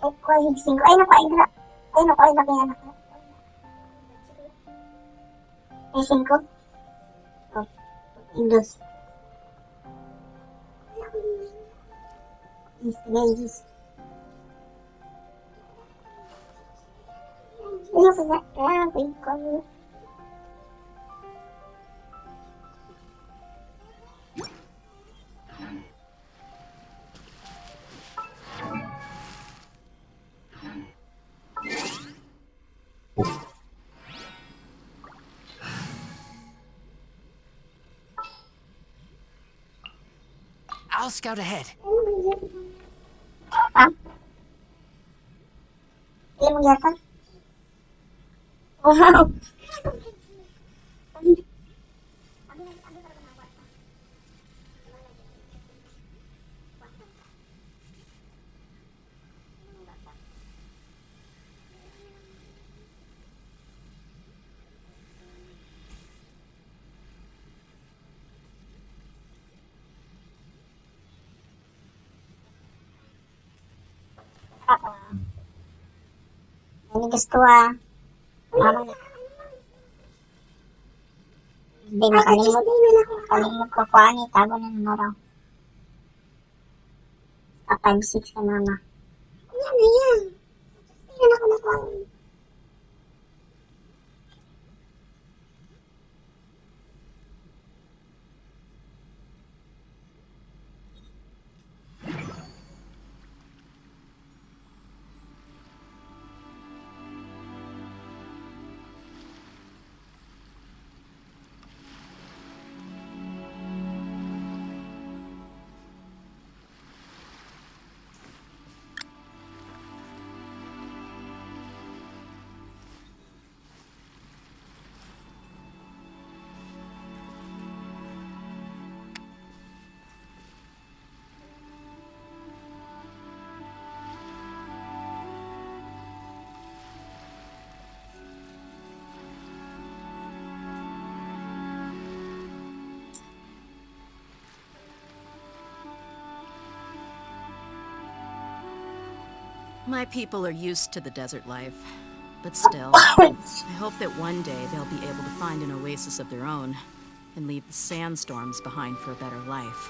Ay, kuha higsing ko. Ay, napaidra. Ay, napaidra kaya anak ko. Ay, 5. Oh, Indos. Gis. Iya, kaya. Kaya, ko. I'll scout ahead. Apa? Dia mengiyakan. Wow. Ini gusto ah. Hindi makalimot. Kalimot ko ko ani. Tago na naman raw. Sa 5-6 na mama. Yan na yan. Yan ako na ko. My people are used to the desert life, but still, I hope that one day they'll be able to find an oasis of their own and leave the sandstorms behind for a better life.